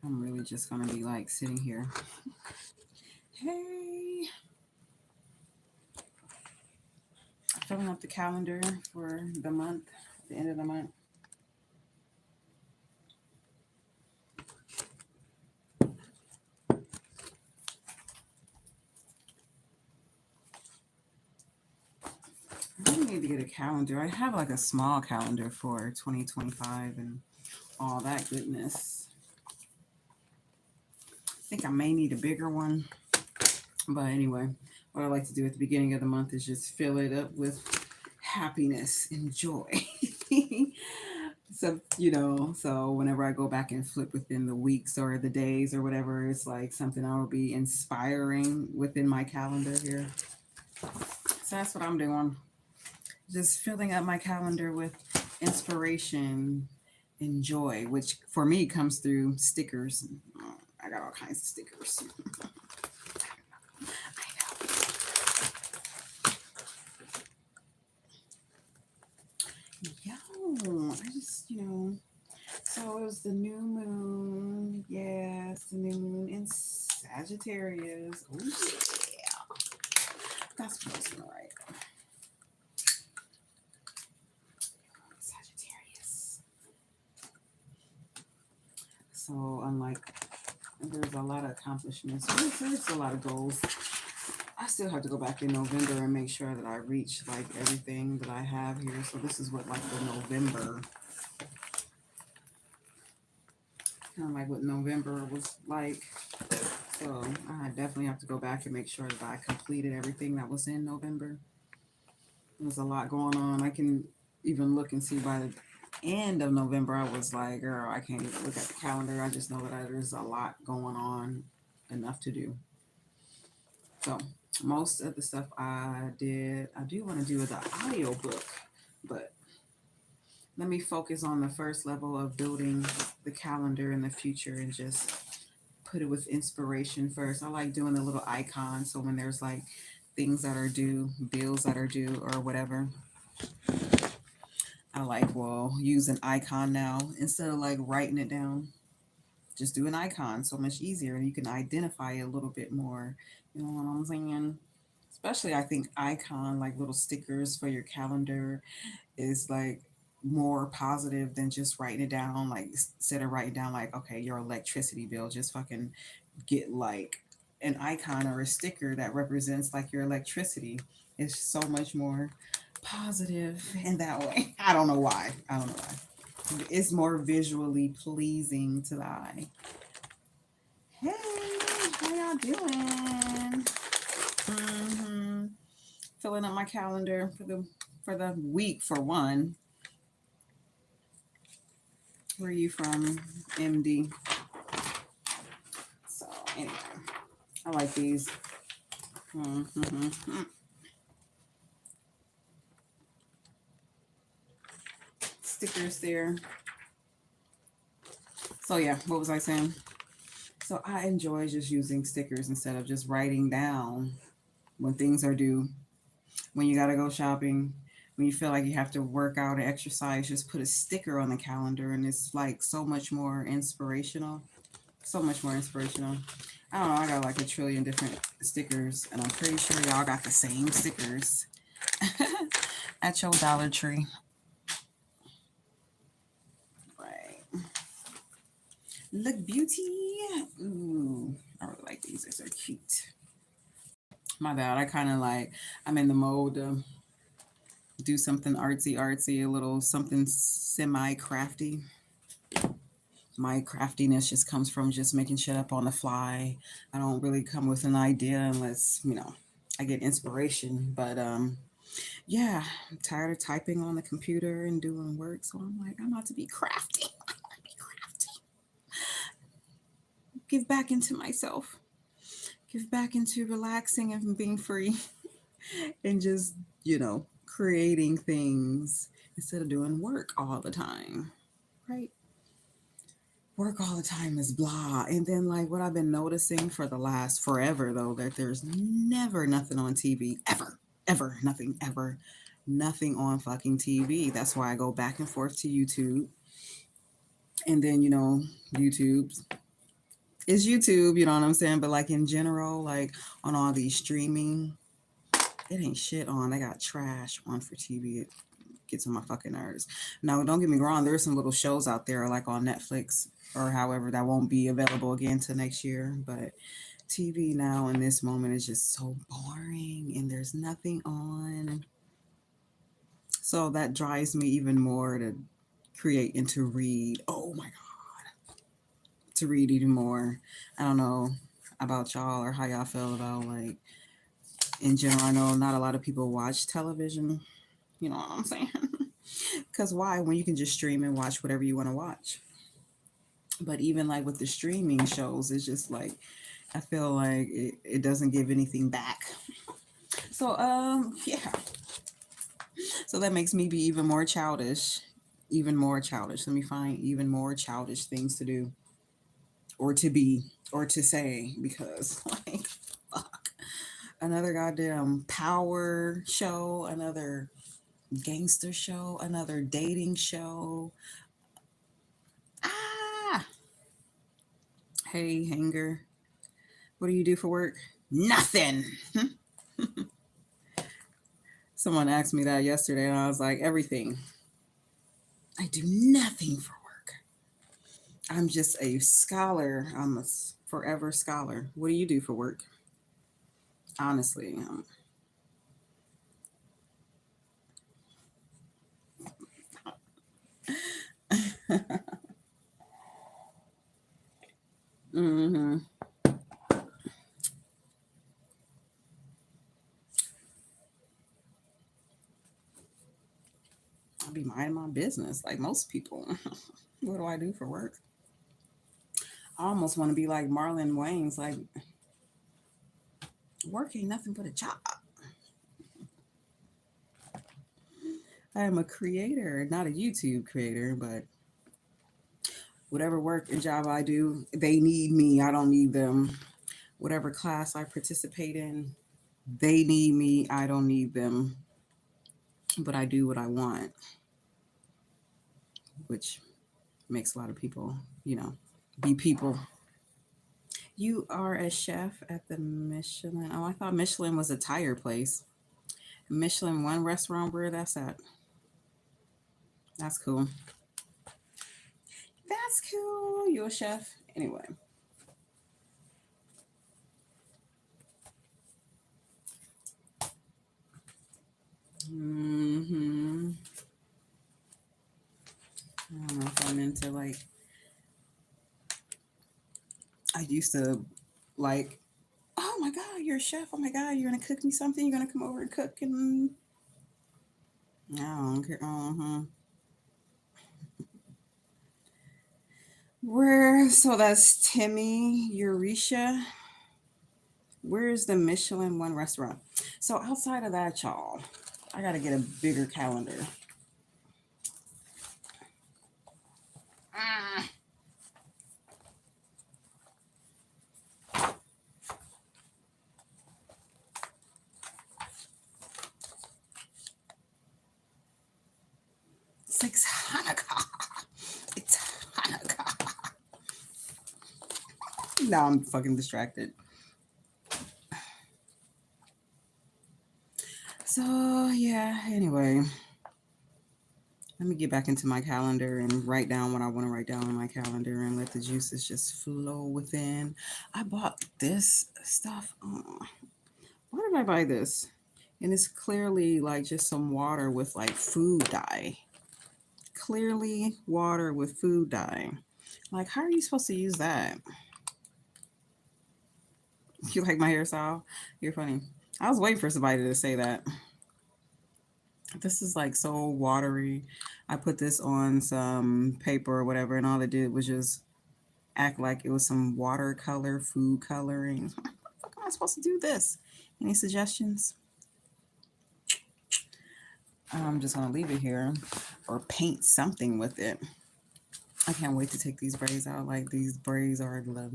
I'm really just gonna be like sitting here. Hey, filling up the calendar for the month, the end of the month. I really need to get a calendar. I have like a small calendar for 2025 and all that goodness. I think I may need a bigger one. But anyway, what I like to do at the beginning of the month is just fill it up with happiness and joy. So, so whenever I go back and flip within the weeks or the days or whatever, it's like something I will be inspiring within my calendar here. So that's what I'm doing. Just filling up my calendar with inspiration and joy, which for me comes through stickers. I got all kinds of stickers. Yo, I just, so it was the new moon. Yes, the new moon in Sagittarius. Oh, yeah. That's what I was gonna write. Sagittarius. So, unlike, there's a lot of accomplishments, there's a lot of goals. I still have to go back in November and make sure that I reach like everything that I have here. So, this is what like the November, kind of like what November was like. So I definitely have to go back and make sure that I completed everything that was in November. There's a lot going on. I can even look and see by the end of November, I was like, girl, I can't even look at the calendar. I just know that there's a lot going on, enough to do. So most of the stuff I did, I do want to do the audio book, but let me focus on the first level of building the calendar in the future and just put it with inspiration first. I like doing the little icon. So when there's like things that are due, bills that are due, or whatever, I like, well, use an icon now instead of like writing it down. Just do an icon, so much easier, and you can identify it a little bit more. You know what I'm saying? Especially, I think icon, like little stickers for your calendar, is like more positive than just writing it down. Like instead of writing down like, okay, your electricity bill, just fucking get like an icon or a sticker that represents like your electricity. It's so much more positive in that way. I don't know why. I don't know why. It's more visually pleasing to the eye. Hey, how y'all doing? Mm-hmm. Filling up my calendar for the week for one. Where are you from, MD? So anyway, I like these. Mm-hmm. Stickers there. So yeah, what was I saying? So I enjoy just using stickers instead of just writing down when things are due, when you gotta go shopping, when you feel like you have to work out or exercise, just put a sticker on the calendar and it's like so much more inspirational. So much more inspirational. I don't know, I got like a trillion different stickers and I'm pretty sure y'all got the same stickers at your Dollar Tree. Right. Look beauty. Ooh, I really like these. They're so cute. My bad. I kind of like, I'm in the mode to do something artsy, artsy, a little something semi crafty. My craftiness just comes from just making shit up on the fly. I don't really come with an idea unless, I get inspiration. But yeah, I'm tired of typing on the computer and doing work. So I'm like, I'm about to be crafty. I want to be crafty. Give back into myself. Give back into relaxing and being free and just, creating things instead of doing work all the time. Right? Work all the time is blah. And then, like, what I've been noticing for the last forever, though, that there's never nothing on TV, ever, ever, nothing, ever, nothing on fucking TV. That's why I go back and forth to YouTube. And then, YouTube. It's YouTube, you know what I'm saying? But like in general, like on all these streaming, it ain't shit on. They got trash on for TV. It gets on my fucking nerves. Now, don't get me wrong. There's some little shows out there like on Netflix or however that won't be available again till next year. But TV now in this moment is just so boring and there's nothing on. So that drives me even more to create and to read. Oh my God, to read even more. I don't know about y'all or how y'all feel about like in general. I know not a lot of people watch television. You know what I'm saying? Because why? When you can just stream and watch whatever you want to watch. But even like with the streaming shows, it's just like I feel like it doesn't give anything back. So yeah. So that makes me be even more childish. Even more childish. Let me find even more childish things to do or to be or to say because like fuck. Another goddamn power show, another gangster show, another dating show. Ah, hey, Hanger, what do you do for work? Nothing. Someone asked me that yesterday, and I was like, everything. I do nothing for work. I'm just a scholar. I'm a forever scholar. What do you do for work? Honestly. Mm-hmm. I'll be minding my business like most people. What do I do for work? I almost want to be like Marlon Wayne's, like, work ain't nothing but a job. I am a creator, not a YouTube creator, but whatever work and job I do, they need me. I don't need them. Whatever class I participate in, they need me. I don't need them. But I do what I want, which makes a lot of people, you know, be people. You are a chef at the Michelin. Oh, I thought Michelin was a tire place. Michelin one restaurant, where that's at. That's cool. That's cool. You a chef? Anyway. Hmm. I don't know if I'm into like, I used to like, oh my God, you're a chef. Oh my God, you're going to cook me something. You're going to come over and cook. And I don't care. Where, so that's Timmy, Euretia. Where's the Michelin one restaurant? So outside of that, y'all, I got to get a bigger calendar. Ah, 6 Hanukkah. It's Hanukkah. Now I'm fucking distracted. So, yeah, anyway, let me get back into my calendar and write down what I want to write down on my calendar and let the juices just flow within. I bought this stuff. Why did I buy this? And it's clearly like just some water with like food dye. Clearly water with food dye. Like, how are you supposed to use that? You like my hairstyle? You're funny. I was waiting for somebody to say that. This is like so watery. I put this on some paper or whatever, and all it did was just act like it was some watercolor, food coloring. How the fuck am I supposed to do this? Any suggestions? I'm just gonna leave it here or paint something with it. I can't wait to take these braids out. Like these braids are love.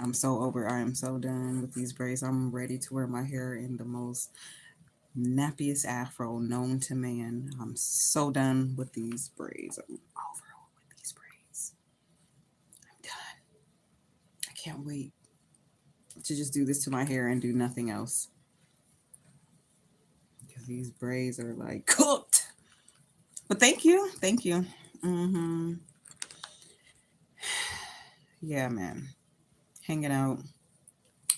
I'm so over. I am so done with these braids. I'm ready to wear my hair in the most nappiest afro known to man. I'm so done with these braids. I'm over with these braids. I'm done. can't wait to just do this to my hair and do nothing else. Because these braids are like cooked. But thank you. Thank you. Mm-hmm. Yeah, man. Hanging out.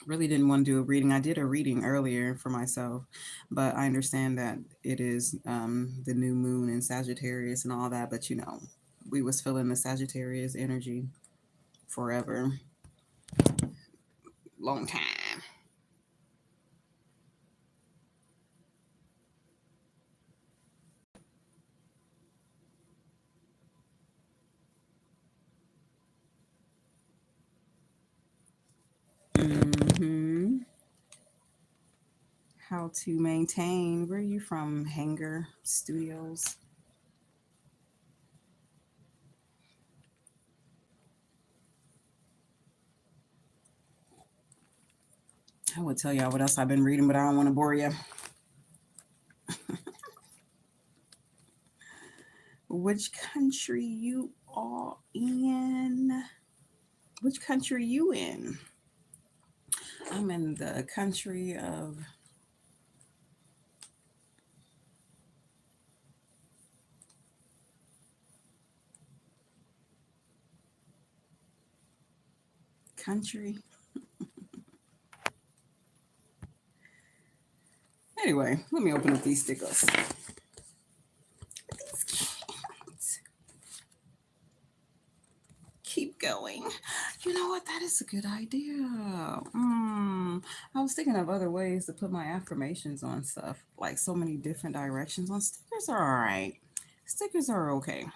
Really didn't want to do a reading. I did a reading earlier for myself, but I understand that it is the new moon in Sagittarius and all that. But we was feeling the Sagittarius energy forever, long time. Hmm. How to maintain? Where are you from? Hanger Studios. I would tell y'all what else I've been reading, but I don't want to bore you. Which country you are in? Which country you in? I'm in the country of country. Anyway, let me open up these stickers. Keep going. You know what? That is a good idea. I was thinking of other ways to put my affirmations on stuff, like so many different directions on stickers are all right. Stickers are okay.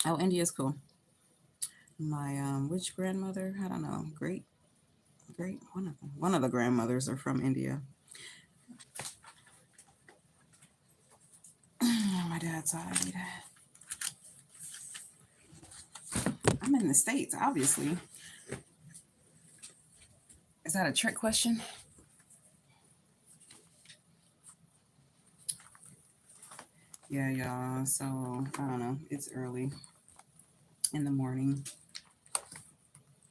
Oh, India's cool. My which grandmother? I don't know. Great one of the grandmothers are from India. My dad's side. I'm in the States, obviously. Is that a trick question? Yeah, y'all. So I don't know. It's early in the morning.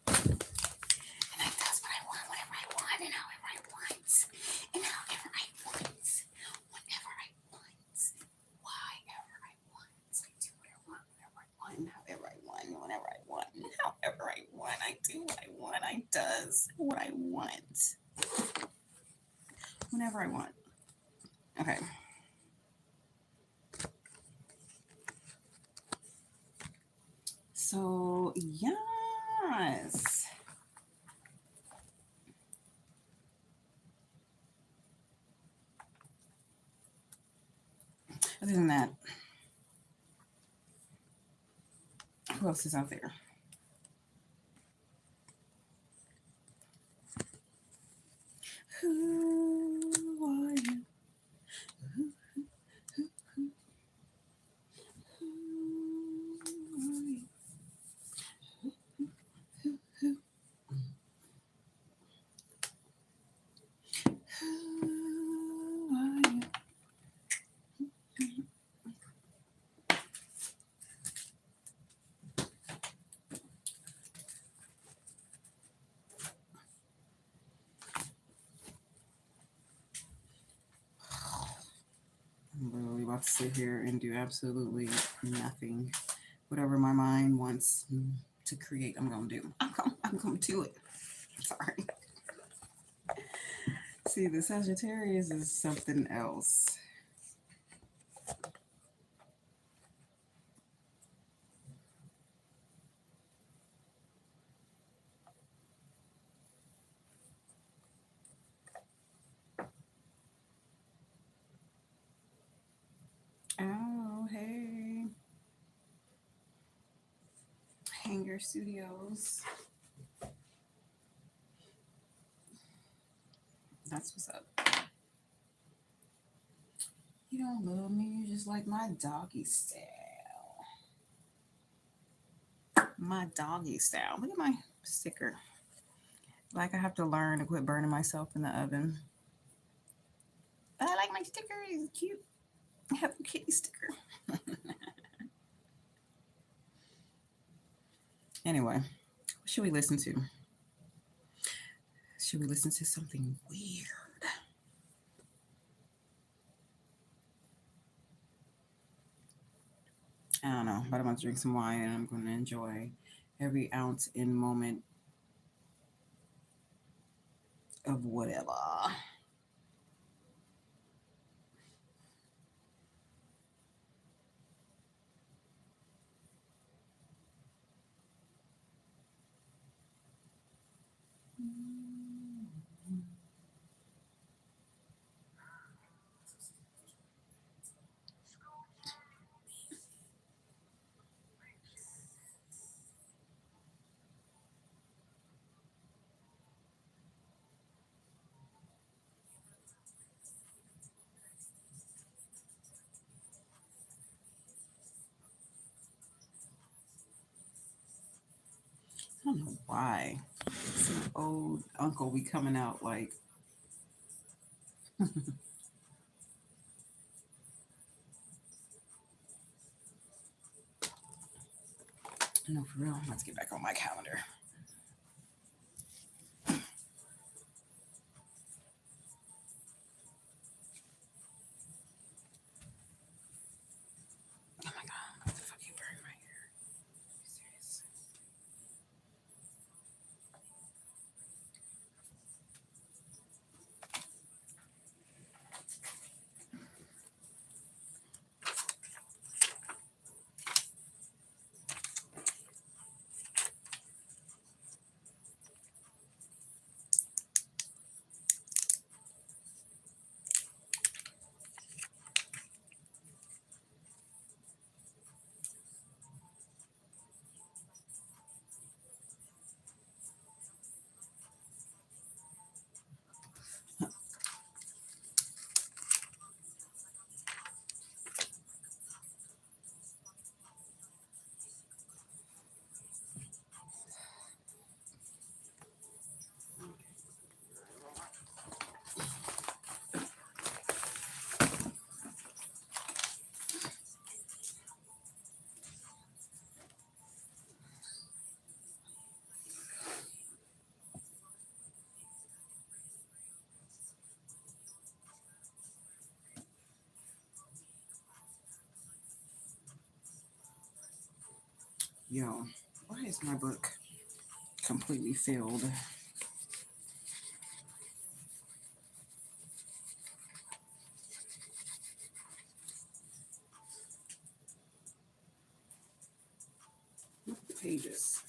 And I does what I want, whatever I want, and however I want. And however I want. Whenever I want. Wherever I want. I do what I want, whenever I want, and however I want, whenever I want, and however I want. I do what I want. I does what I want. Whenever I want. Okay. So yes. Other than that, who else is out there? Who are you? Who are you? I'm literally about to sit here and do absolutely nothing. Whatever my mind wants to create, I'm gonna do. I'm gonna do it. Sorry. See, the Sagittarius is something else. Oh, hey. Hanger Studios. That's what's up. You don't love me, you just like my doggy style. My doggy style. Look at my sticker. Like I have to learn to quit burning myself in the oven. I like my sticker. It's cute. I have a kitty sticker. Anyway, What should we listen to? Should we listen to something weird? I don't know, but I'm gonna drink some wine and I'm gonna enjoy every ounce and moment of whatever. I don't know why. Some old uncle be coming out like, no, for real. Let's get back on my calendar. Oh my god, what the fuck you burn my hair? Are you serious? Yo, why is my book completely filled? Pages.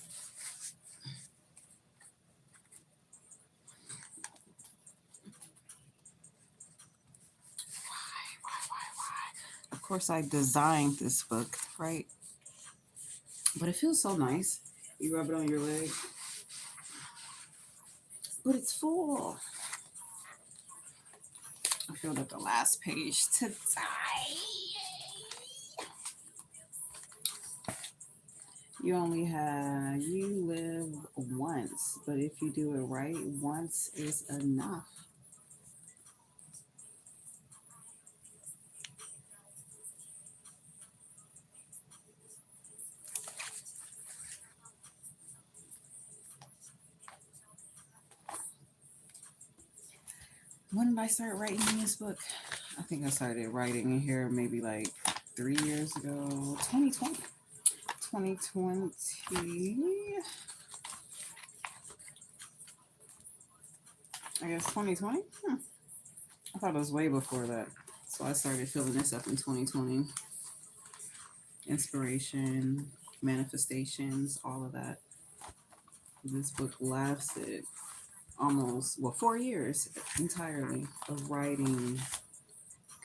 Why? Of course, I designed this book, right? But it feels so nice. You rub it on your leg, but it's full. I filled up the last page today. You live once, but if you do it right, once is enough. When did I start writing in this book? I think I started writing in here maybe like 3 years ago. 2020. 2020. I guess 2020. I thought it was way before that. So I started filling this up in 2020. Inspiration, manifestations, all of that. This book lasted almost, well, 4 years entirely of writing,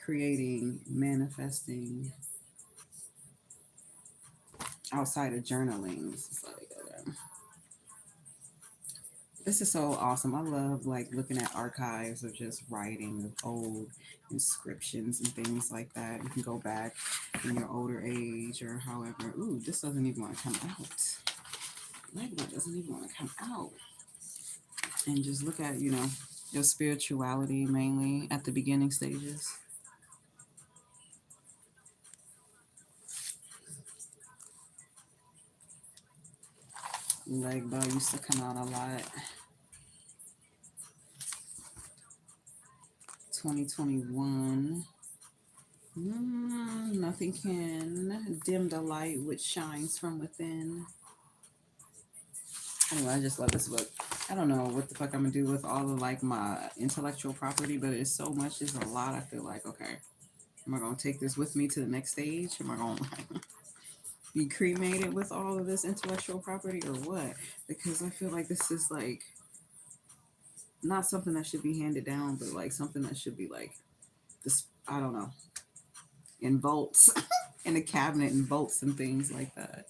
creating, manifesting outside of journaling. It's like, this is so awesome. I love like looking at archives of just writing of old inscriptions and things like that. You can go back in your older age or however. Ooh, this doesn't even want to come out. Magma doesn't even want to come out. And just look at, your spirituality mainly at the beginning stages. Leg bow used to come out a lot. 2021. Nothing can dim the light which shines from within. Anyway, I just love this book. I don't know what the fuck I'm gonna do with all of like my intellectual property, but it's so much, it's a lot. I feel like, okay, am I gonna take this with me to the next stage? Am I gonna be cremated with all of this intellectual property or what? Because I feel like this is like not something that should be handed down, but like something that should be like this, I don't know, in vaults, in a cabinet, in vaults and things like that.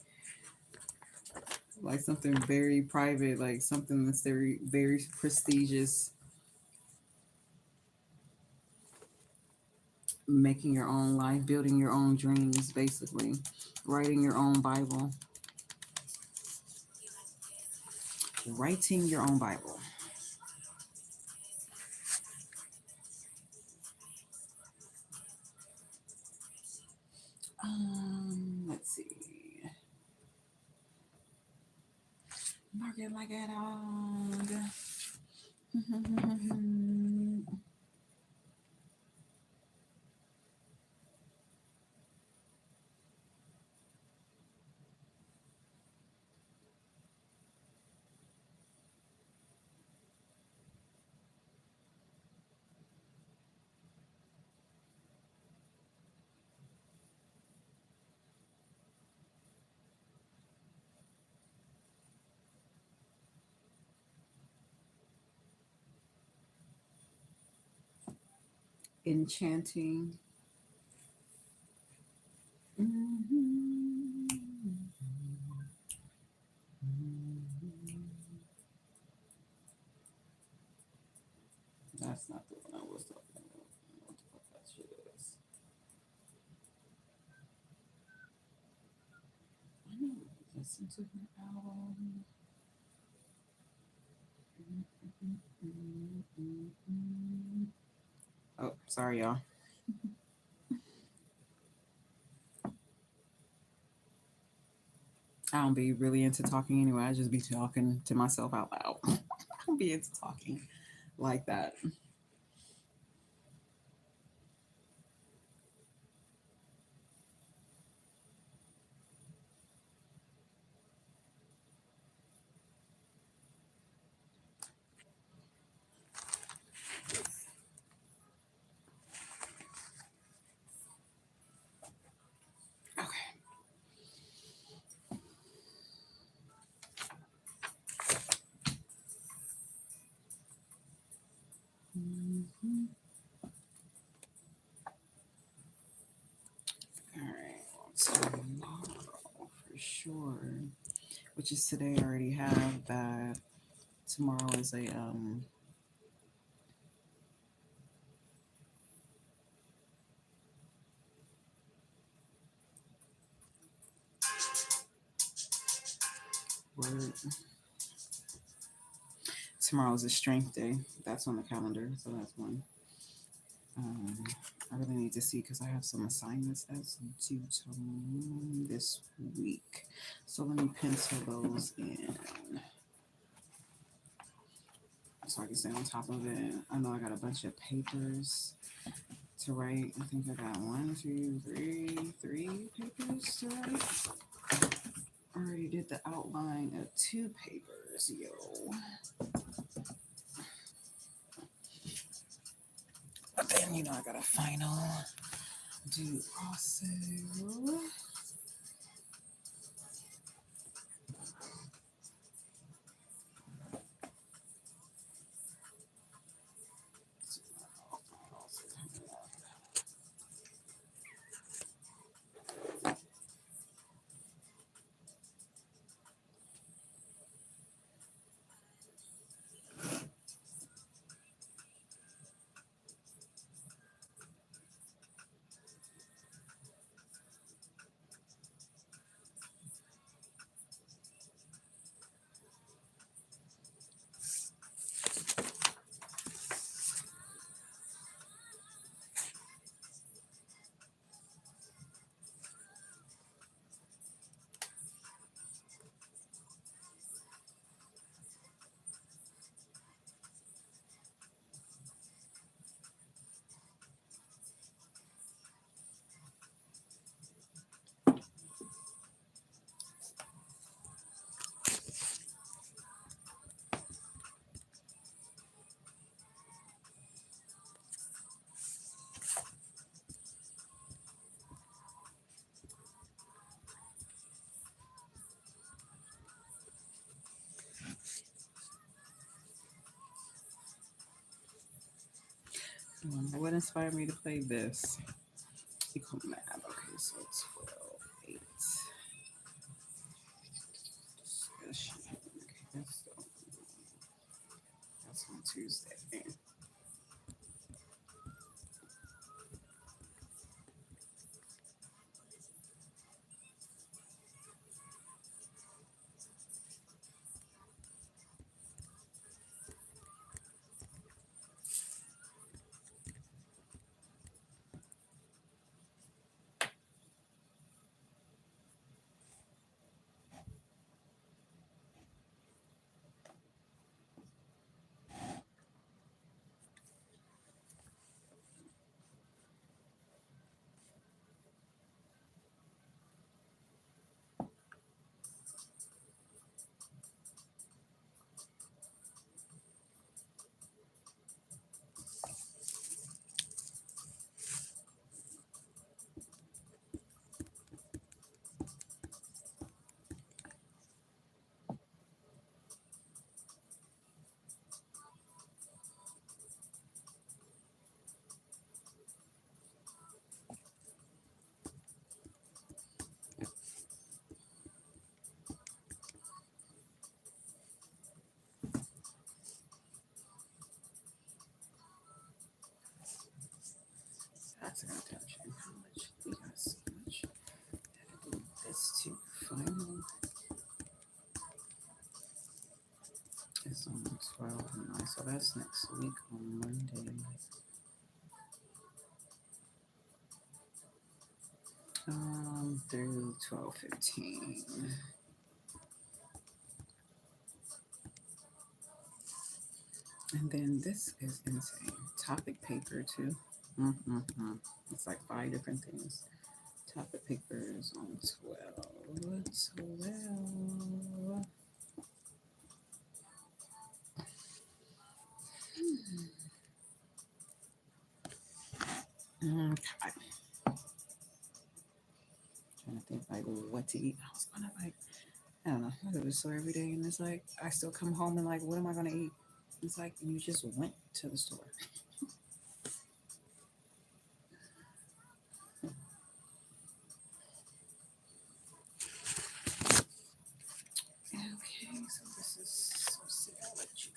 Like something very private, like something that's very, very prestigious. Making your own life, building your own dreams, basically. Writing your own Bible. Writing your own Bible. Let's see. Market like a dog. Enchanting. That's not the one I was talking about. What the fuck that shit is. I know. Listen to her album. Oh, sorry, y'all. I don't be really into talking anyway. I just be talking to myself out loud. I don't be into talking like that. Okay. Mhm. All right. So tomorrow for sure, which is today. I already have that. Tomorrow is a word. Tomorrow is a strength day. That's on the calendar, so that's one. Um, I really need to see because I have some assignments that's due to this week. So let me pencil those in so I can stay on top of it. I know I got a bunch of papers to write. I think I got one, two, three papers to write. I already did the outline of two papers, yo. But then, I got a final due also. What inspired me to play this? Equal math. Okay, so 12, 8. Discussion. Okay, that's on Tuesday. That's gonna touch you. How much? We got so much. Gotta do this too. Final is on 12 and 9, so that's next week on Monday. Through 12:15. And then this is insane. Topic paper too. Mm-hmm. It's like 5 different things. Topic papers on 12. 12. Okay. Trying to think like what to eat. I was gonna like, I don't know, I go to the store every day and it's like I still come home and like what am I gonna eat? It's like you just went to the store. Okay, so this is sociology.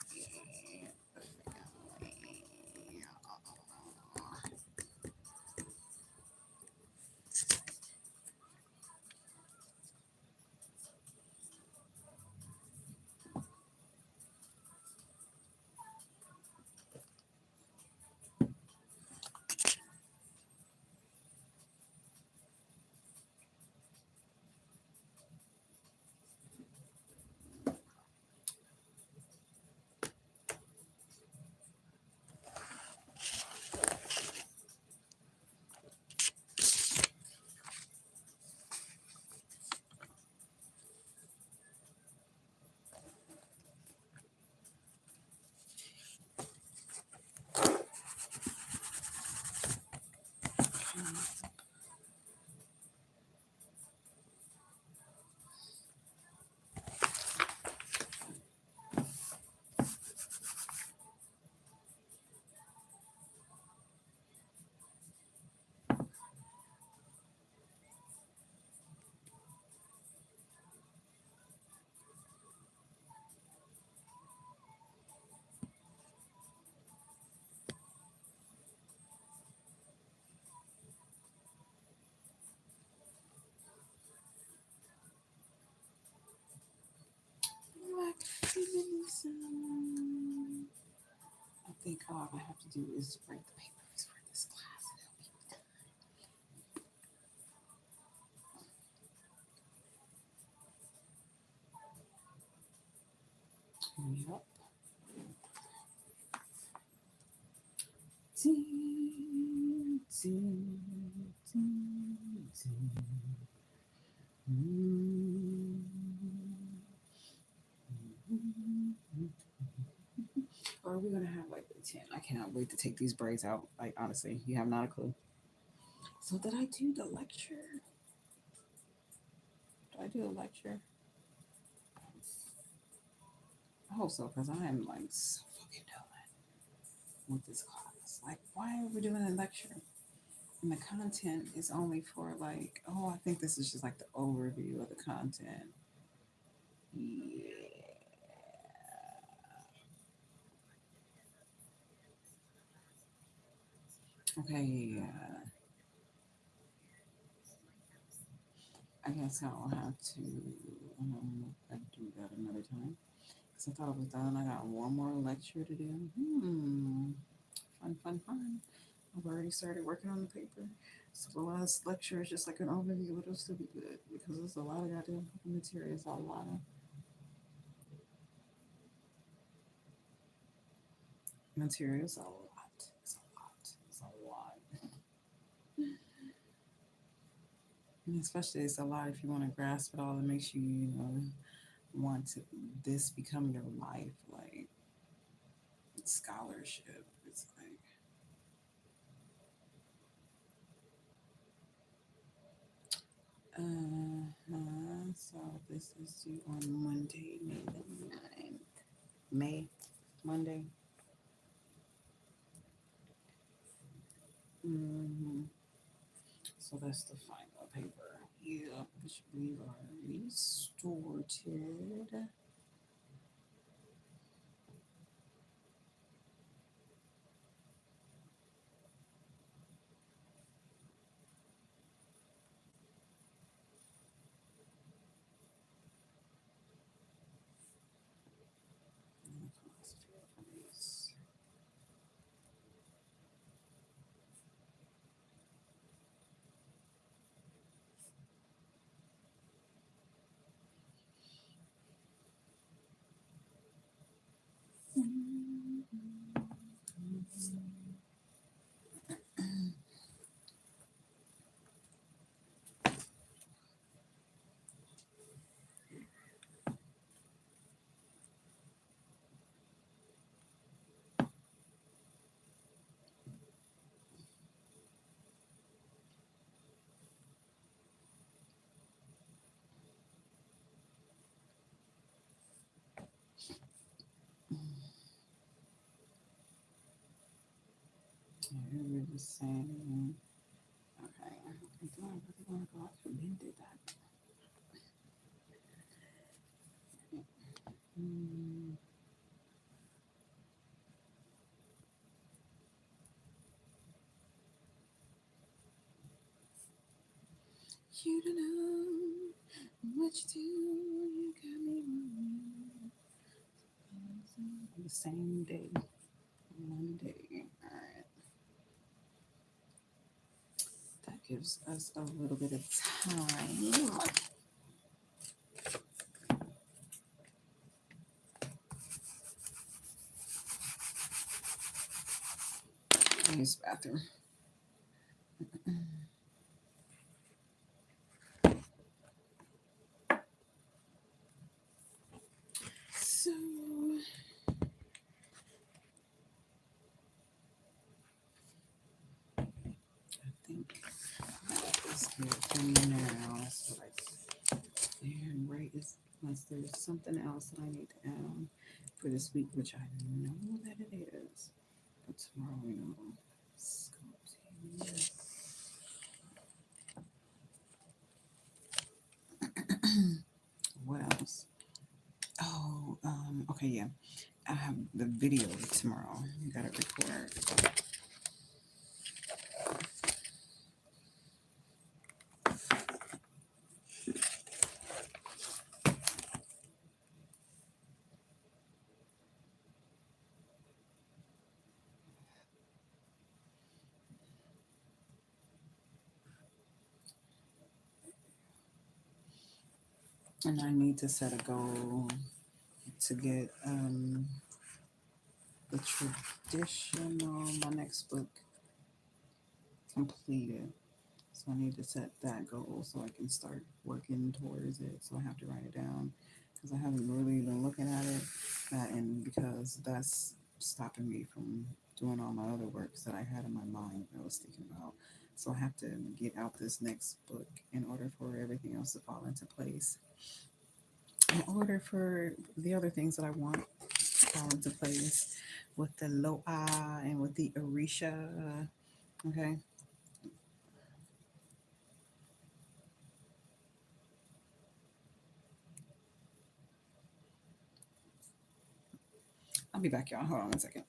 Family. Black feminism. I think all I have to do is write the papers for this class. Yep. Ding, ding, ding, ding. Mm. Or are we gonna have like the 10? I cannot wait to take these braids out. Like honestly, you have not a clue. So did I do the lecture? Did I do a lecture? I hope so, because I am like so fucking done with this class. It's like, why are we doing a lecture? And the content is only for like, oh, I think this is just like the overview of the content. Yeah. Okay, yeah. I guess I'll have to do that another time. Because I thought it was done. I got one more lecture to do. Fun, fun, fun. I've already started working on the paper. So the last lecture is just like an overview, but it'll still be good because there's a lot of goddamn materials, a lot of materials, a lot. It's a lot. It's a lot. And especially it's a lot if you want to grasp it all. It makes you, want to this become your life, like scholarship. It's like so this is due on Monday, May the 9th. May, Monday. hmm So that's the final paper. Yeah, which we've already sorted. And the philosophy of race. Yeah, we're the same. Okay, I do I really want to go? I amended that. Mm, you don't know what you do. You got me wrong. The same day, Monday. All right, that gives us a little bit of time. Use bathroom. So I think that is good for now. That's what and right is unless there's something else that I need to add for this week, which I know that it is. But tomorrow we know. What else? Oh, okay, yeah. I have the video tomorrow. You gotta record. And I need to set a goal to get the traditional my next book completed. So I need to set that goal so I can start working towards it. So I have to write it down because I haven't really been looking at it, and because that's stopping me from doing all my other works that I had in my mind that I was thinking about. So I have to get out this next book in order for everything else to fall into place. In order for the other things that I want to fall into place. with the Loa and with the Orisha. Okay. I'll be back, y'all. Hold on one second.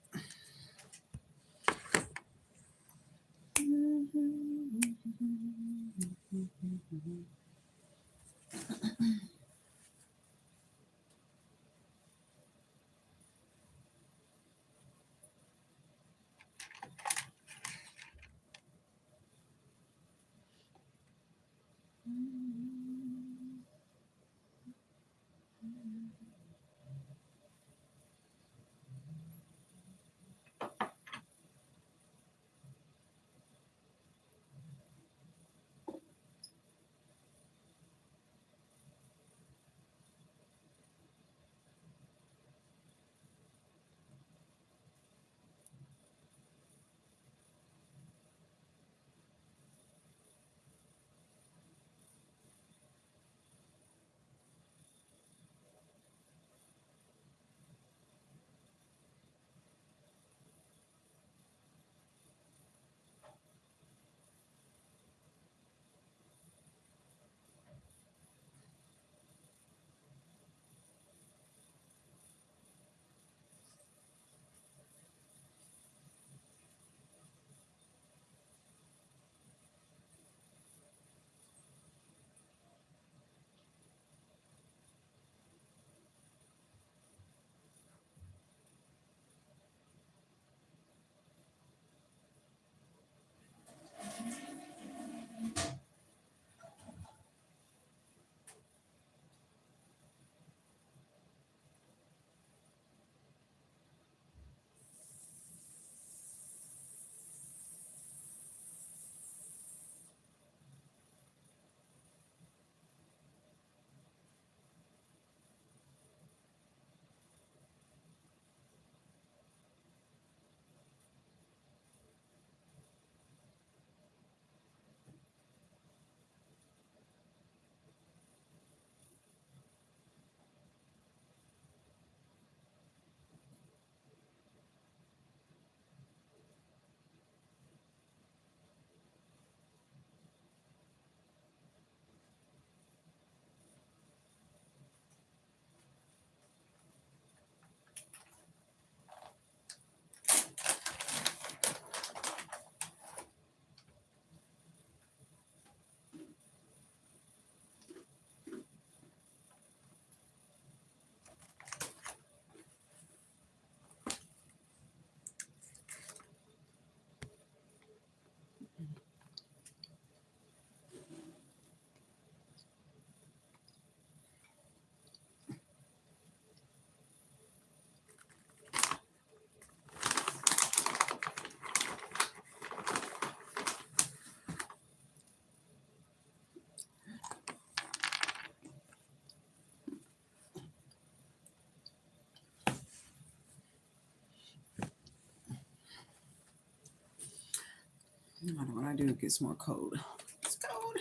No matter what I do, it gets more cold. It's cold.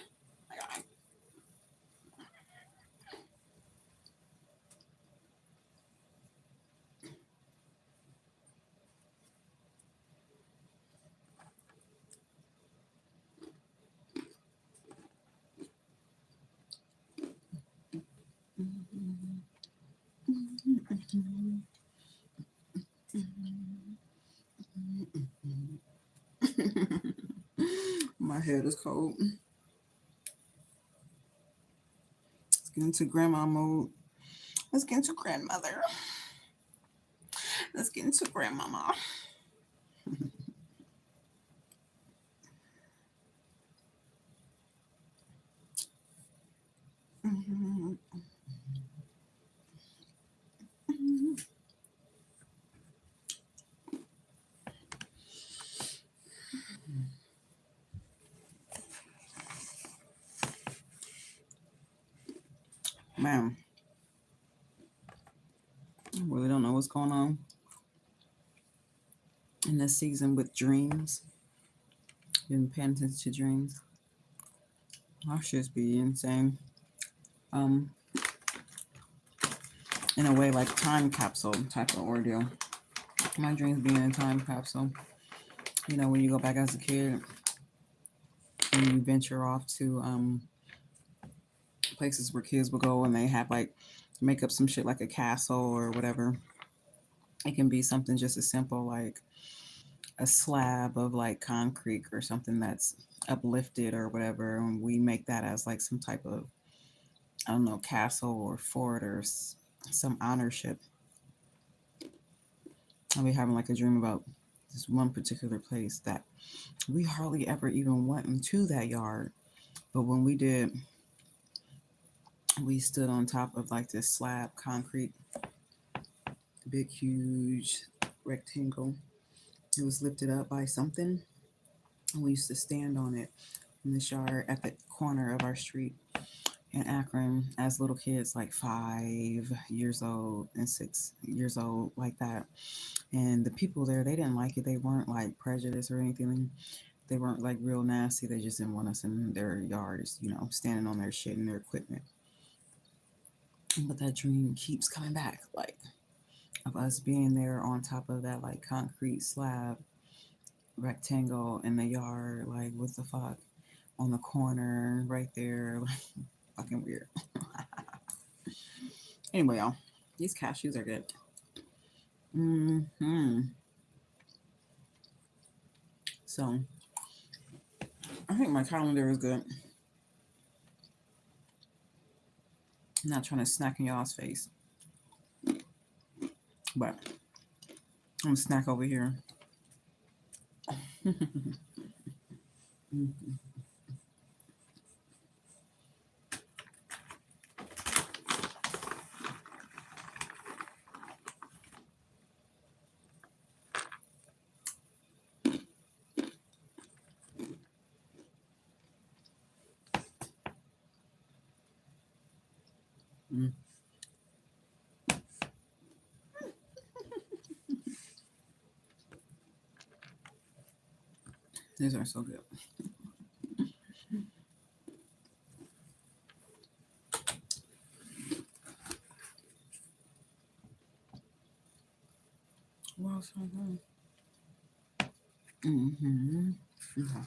My God. My head is cold. Let's get into grandma mode. Let's get into grandmother. Let's get into grandmama. Man, I really don't know what's going on in this season with dreams. Been paying attention to dreams. Our shit's be insane. Um, in a way, like time capsule type of ordeal. My dreams being a time capsule. You know, when you go back as a kid and you venture off to places where kids will go and they have like make up some shit like a castle or whatever. It can be something just as simple like a slab of like concrete or something that's uplifted or whatever, and we make that as like some type of, I don't know, castle or fort or some honorship. I'll be having like a dream about this one particular place that we hardly ever even went into that yard, but when we did, we stood on top of like this slab concrete, big huge rectangle. It was lifted up by something, and we used to stand on it in the yard at the corner of our street in Akron as little kids, like 5 years old and 6 years old, like that. And the people there, they didn't like it. They weren't like prejudiced or anything. They weren't like real nasty. They just didn't want us in their yards, you know, standing on their shit and their equipment. But that dream keeps coming back, like of us being there on top of that like concrete slab rectangle in the yard, like what the fuck, on the corner right there, like fucking weird. Anyway, y'all, these cashews are good. Hmm. So I think my calendar is good. I'm not trying to snack in y'all's face, but I'm gonna snack over here. Mm. These are so good. Well, so good. Mm-hmm. Okay.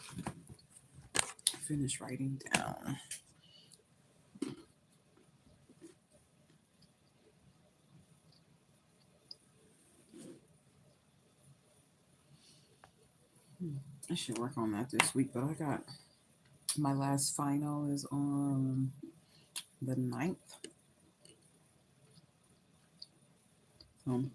Finish writing down. I should work on that this week, but I got my last final is on the 9th. Um,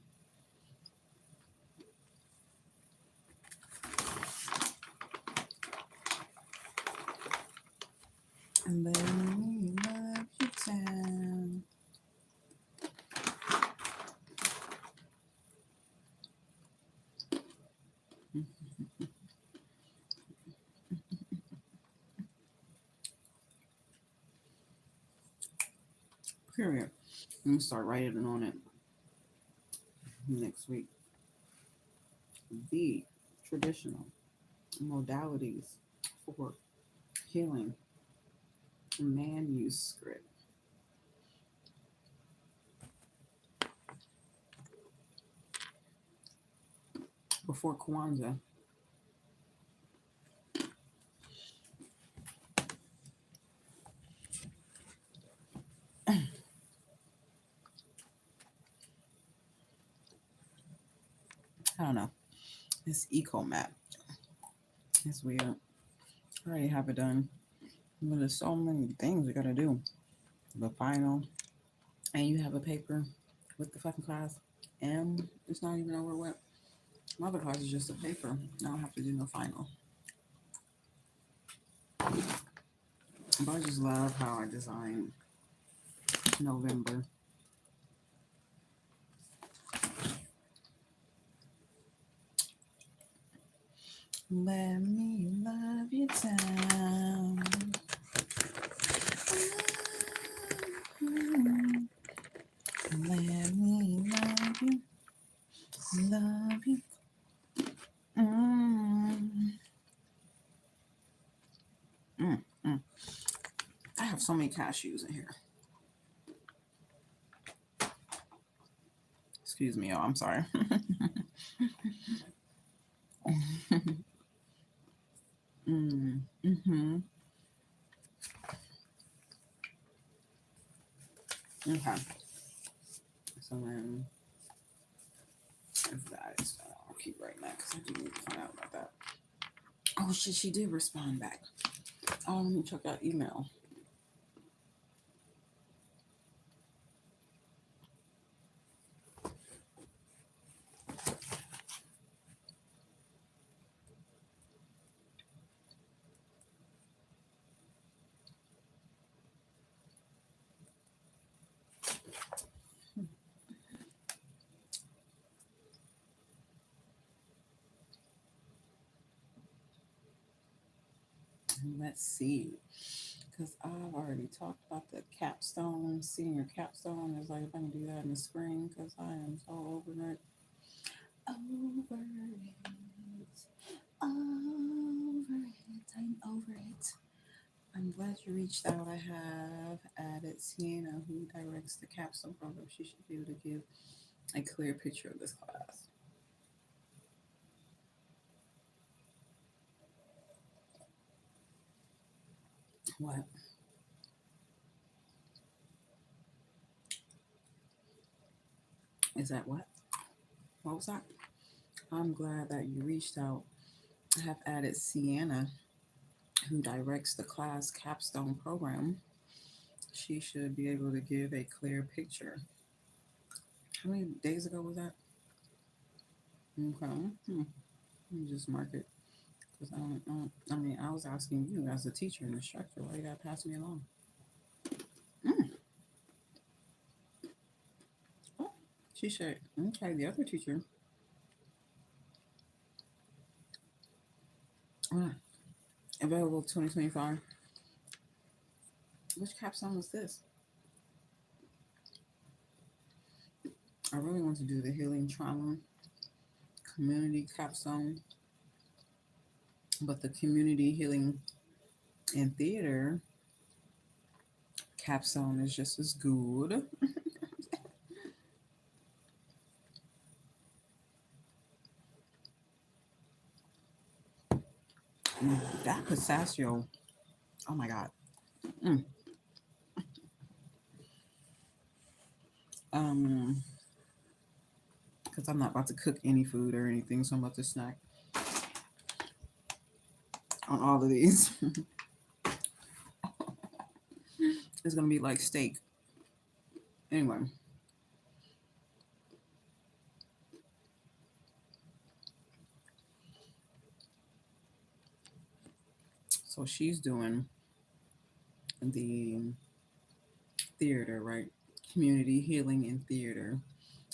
and then love you down. Period. I'm gonna start writing on it next week. The traditional modalities for healing manuscript before Kwanzaa. I don't know. It's eco map. It's weird. I already have it done, but there's so many things we gotta do. The final, and you have a paper with the fucking class, and it's not even over with. My other class is just a paper. I don't have to do no final. But I just love how I designed November. Let me love you down. Let me love you. Love you. Mm. Mm, mm. I have so many cashews in here. Excuse me, y'all. I'm sorry. Mm-hmm. Okay. So then, if that is, I'll keep writing that because I do need to find out about that. Oh shit, she did respond back. Oh, let me check that email. Let's see. Because I've already talked about the capstone, senior capstone. Is like if I can do that in the spring because I am so over it. Over it. Over it. I'm over it. I'm glad you reached out. I have added Sienna, who directs the capstone program. She should be able to give a clear picture of this class. What? Is that what? What was that? I'm glad that you reached out. I have added Sienna, who directs the class capstone program. She should be able to give a clear picture. How many days ago was that? Okay. Let me just mark it because I don't know. I mean, I was asking you as a teacher and instructor why you got to pass me along. Mm. Oh, she said, okay, the other teacher. Uh, Available 2025. Which capstone was this? I really want to do the healing trauma community capstone, but the community healing and theater capstone is just as good. That pistachio, oh my god. Mm. Um, because I'm not about to cook any food or anything, so I'm about to snack on all of these. It's gonna be like steak. Anyway, so she's doing the theater, right? Community healing and theater.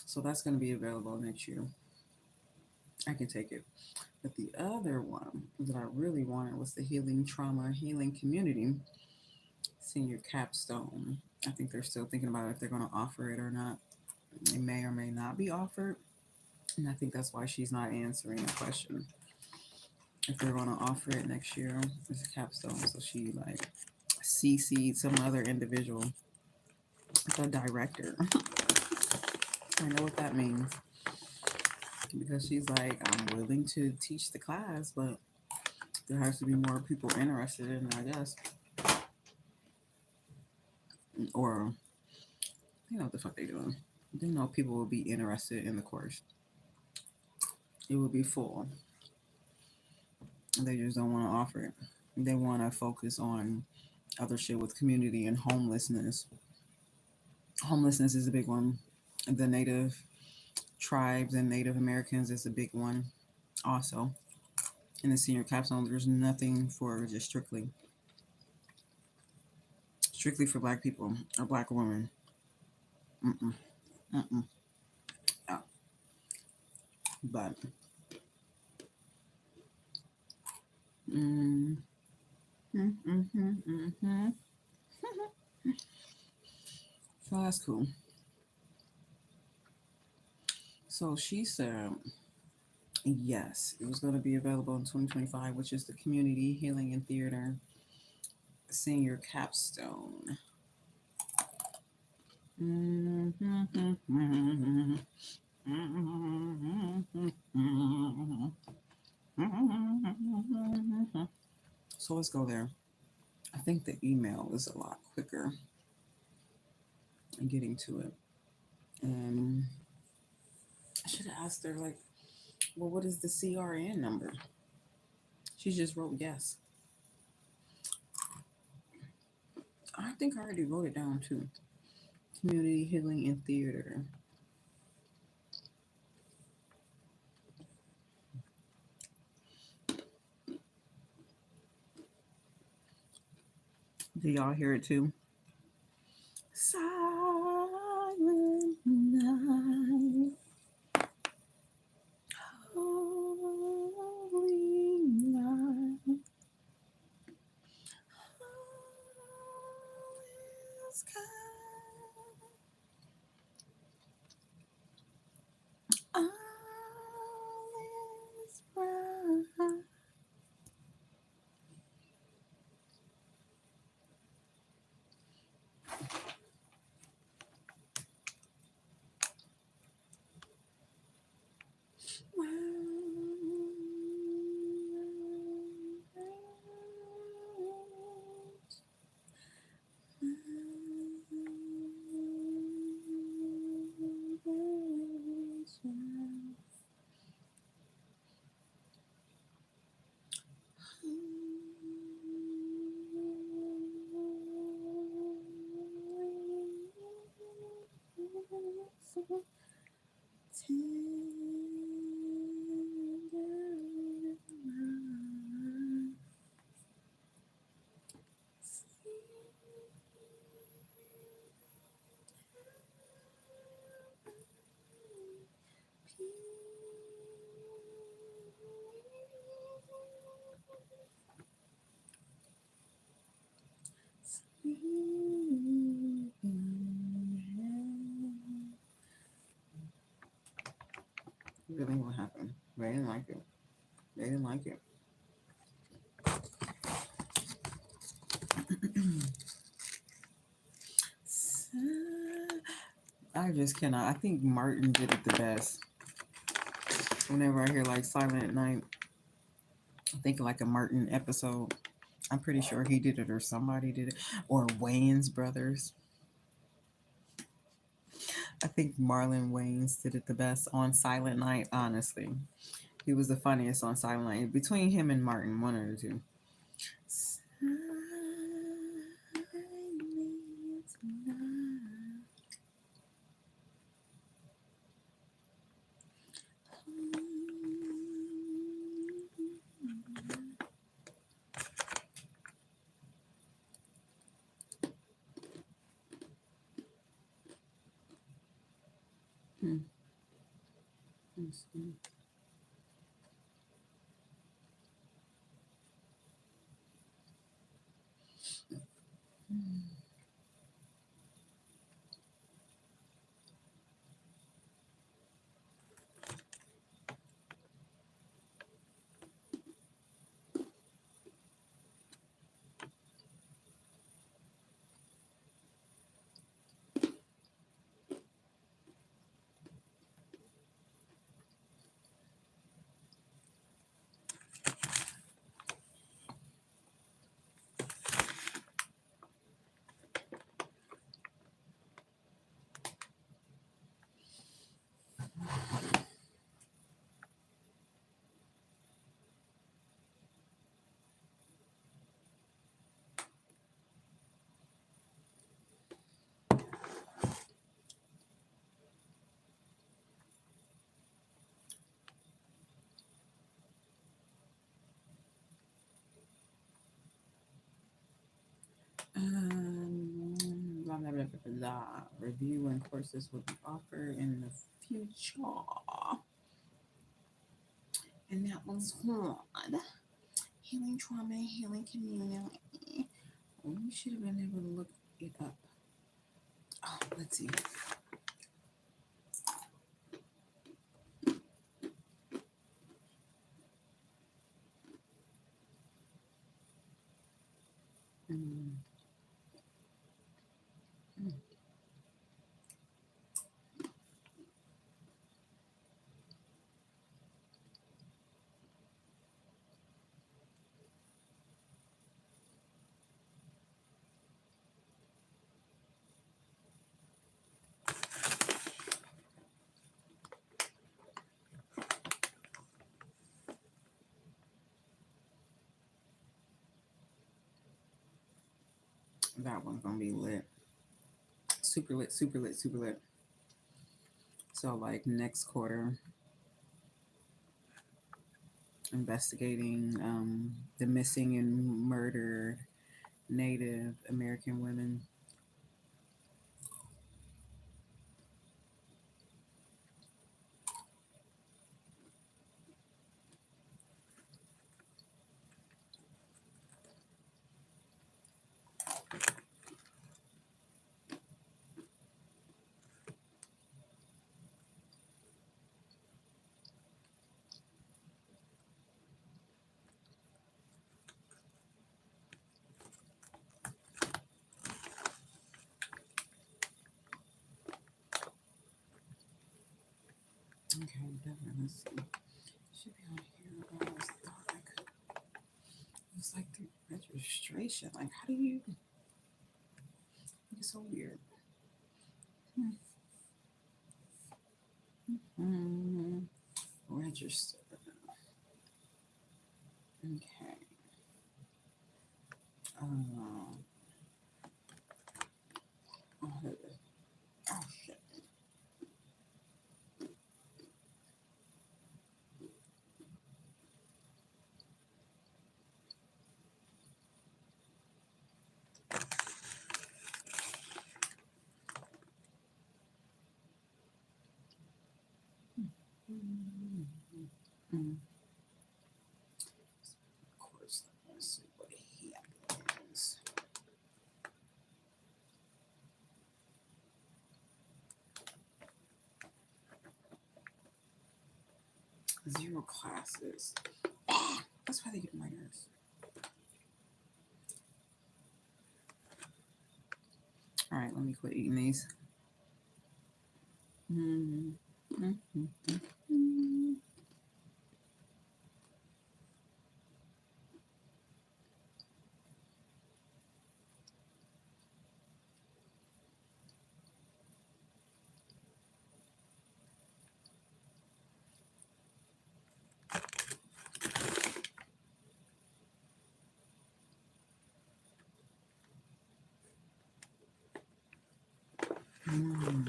So that's gonna be available next year. I can take it. But the other one that I really wanted was the healing trauma healing community senior capstone. I think they're still thinking about if they're going to offer it or not. It may or may not be offered. And I think that's why she's not answering the question. If they're going to offer it next year as a capstone. So she like CC'd some other individual, the director. I know what that means. Because she's like, I'm willing to teach the class, but there has to be more people interested in it, I guess. Or, you know what the fuck they doing. They know people will be interested in the course. It will be full. They just don't want to offer it. They want to focus on other shit with community and homelessness. Homelessness is a big one. The native tribes and Native Americans is a big one also. In the senior capstone, there's nothing for just strictly for black people or black women. Mm-mm, mm-mm. Yeah. But mm, mm-hmm. So that's cool. So she said yes, it was going to be available in 2025, which is the Community Healing and Theater Senior Capstone. So let's go there. I think the email is a lot quicker in getting to it. And I should have asked her, like, well, what is the CRN number? She just wrote yes. I think I already wrote it down too. Community Healing and Theater. Do y'all hear it too? Silent night, holy night, all is kind, all is bright. Really, what happened? They didn't like it. They didn't like it. I just cannot. I think Martin did it the best. Whenever I hear like Silent Night, I think like a Martin episode. I'm pretty sure he did it or somebody did it. Or Wayans brothers. I think Marlon Wayans did it the best on Silent Night, honestly. He was the funniest on Silent Night. Between him and Martin, one or two. Let's see. Blah, blah, blah, blah, blah. Review and courses will be offered in the future. And that was hard. Healing trauma, healing community. We should have been able to look it up. Oh, let's see. Mm. Mm. That one's gonna be lit. Super lit, super lit, super lit. So like next quarter, investigating the missing and murdered Native American women. Okay, definitely. Let's see. Should be on here. I always thought I could. It was like the registration. Like, how do you? It's so weird. Mm-hmm. Register. Okay. Oh, here it is. Oh shit. Mm-hmm. Of course, let's see what happens. Zero classes. That's why they get my nerves. All right, let me quit eating these. Mm-hmm. Mm-hmm. Mm-hmm. Mm.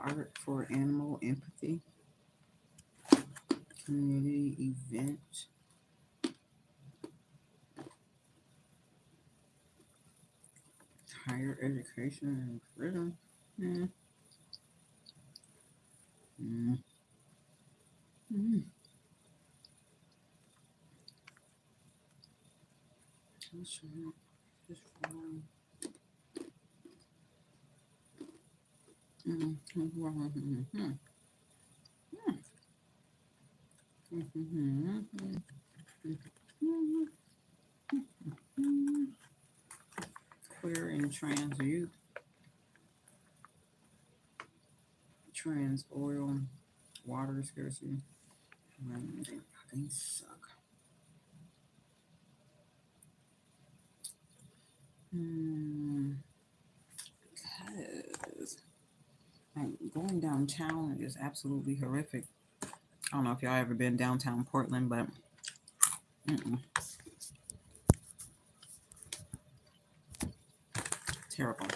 Art for animal empathy. Community event. Higher education and prison. Mm. Mm. Mm. Just wrong. Mm. Mm. Mm. Mm. Queer and trans youth. Trans oil. Water scarcity. They fucking suck. Because like going downtown is absolutely horrific. I don't know if y'all ever been downtown Portland, but mm-mm, terrible.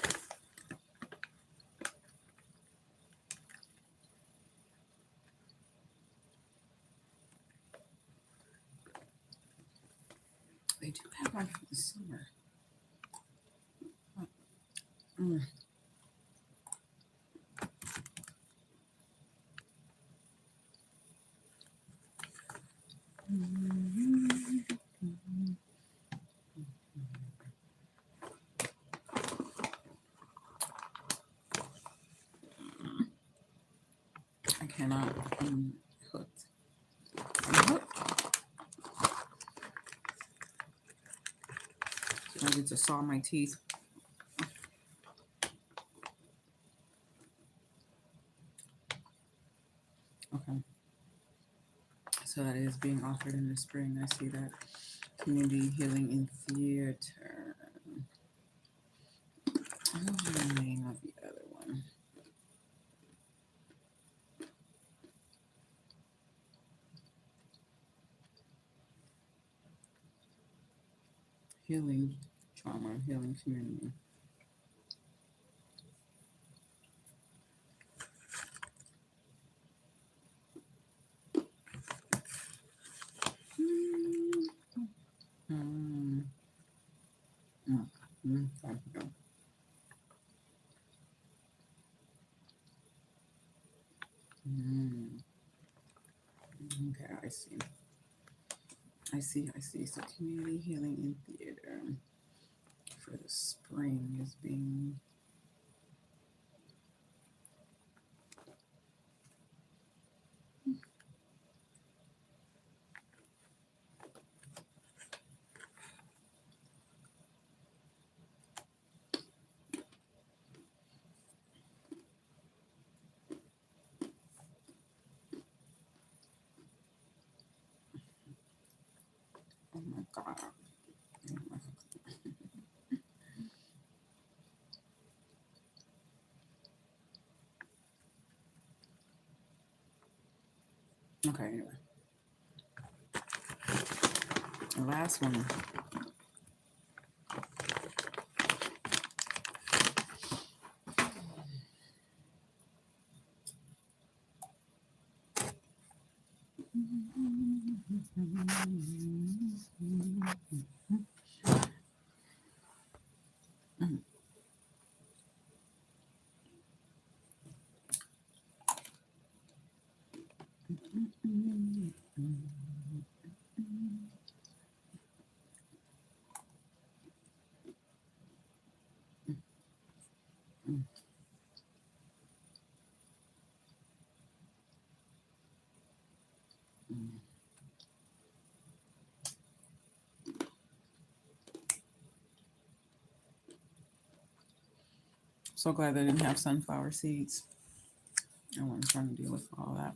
They do have one for the summer. Mm. I cannot. I'm hooked. I'm hooked. I get to saw my teeth. Okay. So that is being offered in the spring. I see that. Community healing in theater. What's the name of the other one? healing trauma, healing community. Mm, Thank you. Mm, okay, I see. I see. So community healing in theater for the spring is being. Oh my god. Oh my God. Okay, anyway. The last one. So glad they didn't have sunflower seeds. I wasn't trying to deal with all that.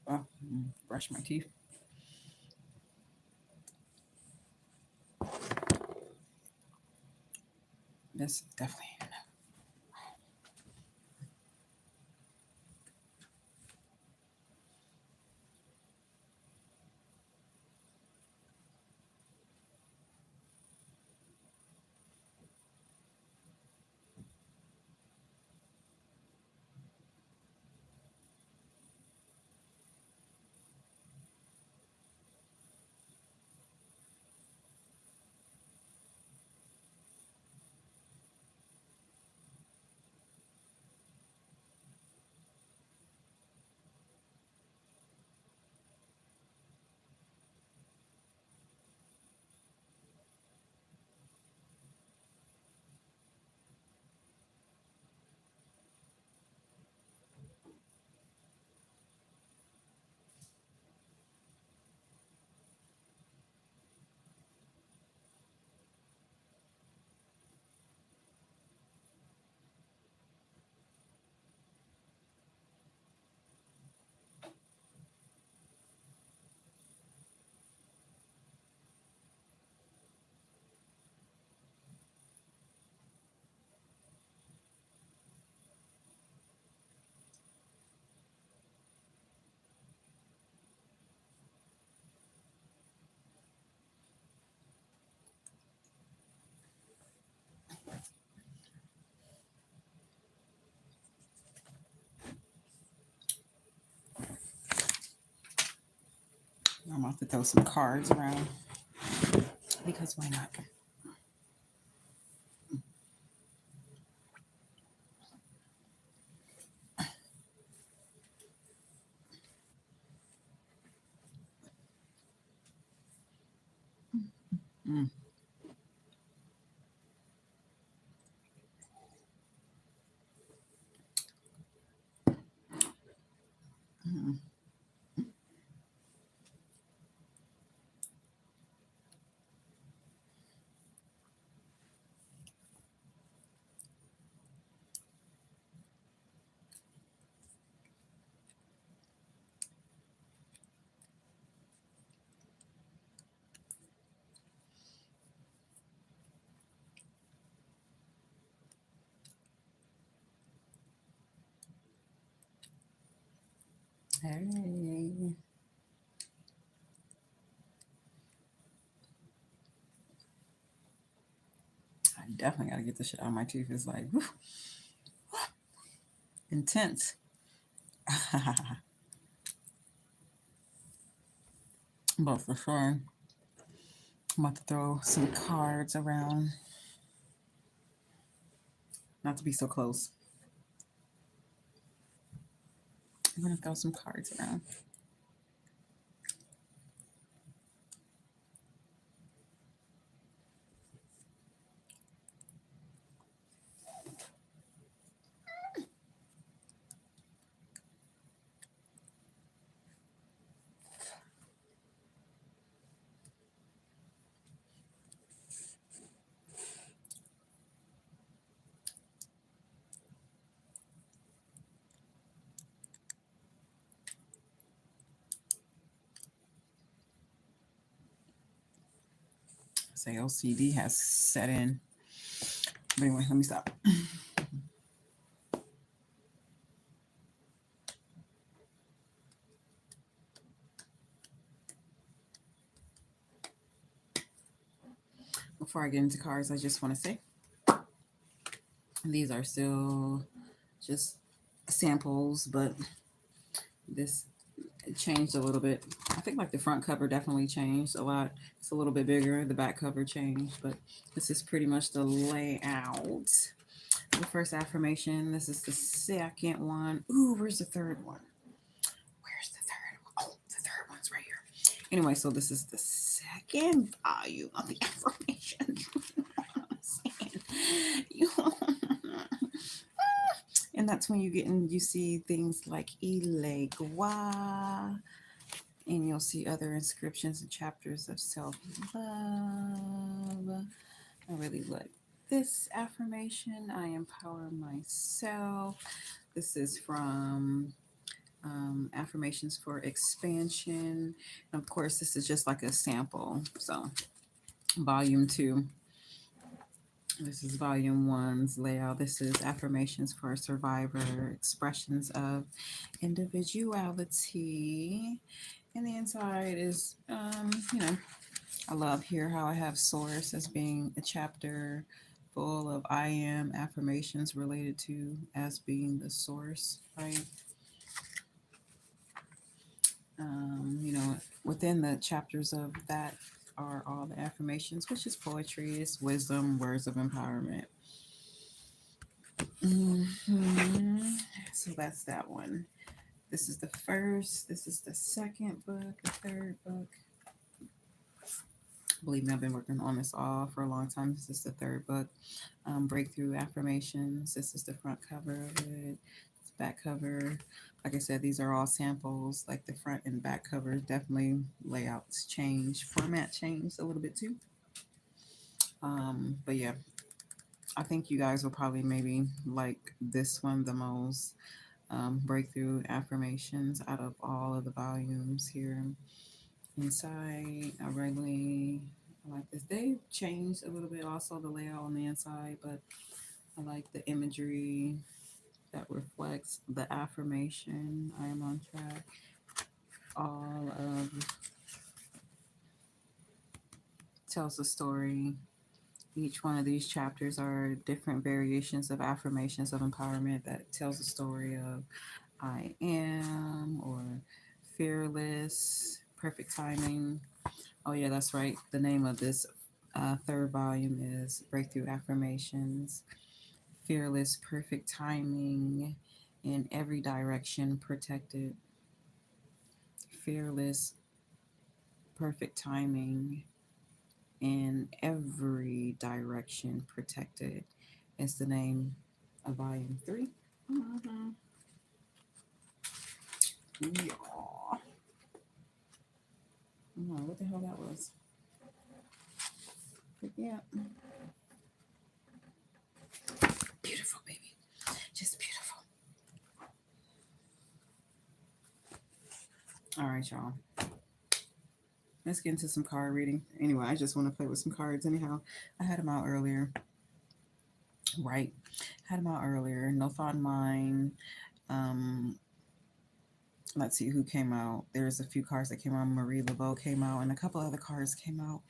Oh, brush my teeth. This definitely. I'm about to throw some cards around because why not? Mm. Mm. Hey. I definitely got to get this shit out of my teeth. It's like whew, intense. But for sure, I'm about to throw some cards around. Not to be so close. I'm going to throw some cards around. Say OCD has set in. But anyway, let me stop. Before I get into cards, I just want to say these are still just samples, but this changed a little bit. I think like the front cover definitely changed a lot. It's a little bit bigger. The back cover changed, but this is pretty much the layout. The first affirmation. This is the second one. Ooh, where's the third one? Where's the third one? Oh, the third one's right here. Anyway, so this is the second volume of the affirmation. You and that's when you get in, you see things like Ilegua, and you'll see other inscriptions and chapters of self-love. I really like this affirmation. I empower myself. This is from Affirmations for Expansion. And of course, this is just like a sample. So, volume 2. This is volume 1's layout. This is Affirmations for a Survivor, Expressions of Individuality. And the inside is, I love here how I have Source as being a chapter full of I am affirmations related to as being the source, right? Within the chapters of that are all the affirmations, which is poetry, it's wisdom, words of empowerment. So that's that one. This is the first, this is the second book, the third book. Believe me, I've been working on this all for a long time. This is the third book, Breakthrough Affirmations. This is the front cover of it. It's back cover. Like I said, these are all samples. Like the front and back covers, definitely layouts change, format changed a little bit too. But yeah, I think you guys will probably maybe like this one the most. Breakthrough Affirmations out of all of the volumes here. Inside, I like this. They've changed a little bit also the layout on the inside, but I like the imagery that reflects the affirmation. I am on track. All of tells a story. Each one of these chapters are different variations of affirmations of empowerment that tells a story of I am or fearless, perfect timing. Oh, yeah, that's right. The name of this third volume is Breakthrough Affirmations, Fearless, Perfect Timing, in Every Direction Protected. Fearless, Perfect Timing, in every direction protected. It's the name of volume 3. Mm-hmm. Yeah. I don't know what the hell that was. But yeah. Beautiful, baby. Just beautiful. All right, y'all. Let's get into some card reading. Anyway, I just want to play with some cards. Anyhow, I had them out earlier. Right. Had them out earlier. No thought in mind. Um, let's see who came out. There's a few cards that came out. Marie Laveau came out, and a couple other cards came out.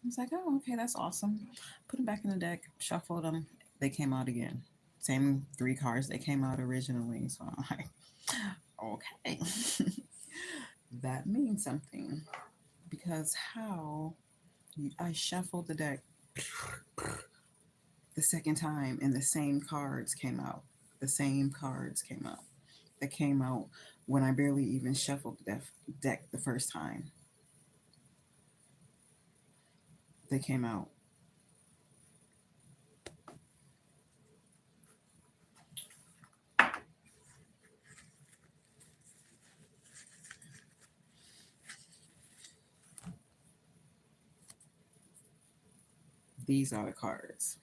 I was like, oh, okay, that's awesome. Put them back in the deck, shuffled them. They came out again. Same 3 cards that came out originally. So I'm like, okay, that means something. Because how I shuffled the deck the second time and the same cards came out. The same cards came out. That came out when I barely even shuffled the deck the first time. They came out. These are the cards.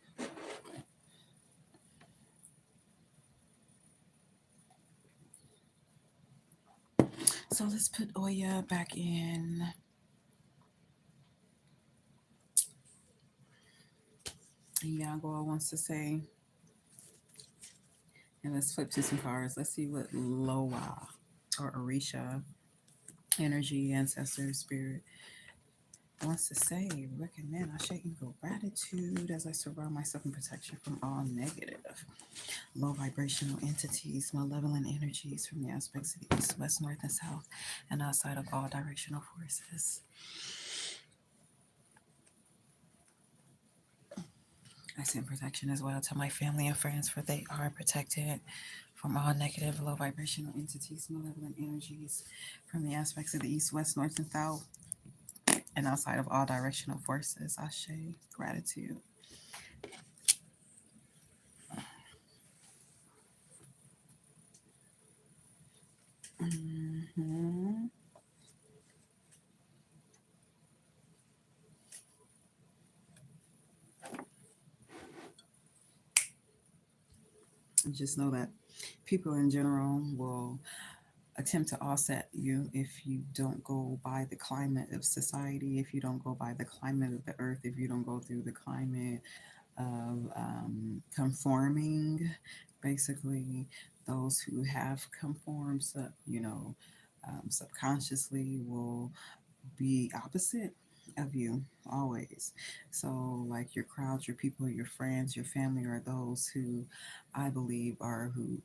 So let's put Oya back in. Iago wants to say. And let's flip to some cards. Let's see what Loa or Orisha, energy, ancestor, spirit, wants to say. Recommend I shake and go gratitude as I surround myself in protection from all negative, low vibrational entities, malevolent energies from the aspects of the east, west, north, and south, and outside of all directional forces. I send protection as well to my family and friends, for they are protected from all negative, low vibrational entities, malevolent energies from the aspects of the east, west, north, and south, and outside of all directional forces. Ashe, gratitude. Mm-hmm. Just know that people in general will attempt to offset you if you don't go by the climate of society, if you don't go by the climate of the earth, if you don't go through the climate of conforming. Basically, those who have conformed, subconsciously will be opposite of you always. So, like your crowd, your people, your friends, your family are those who I believe are who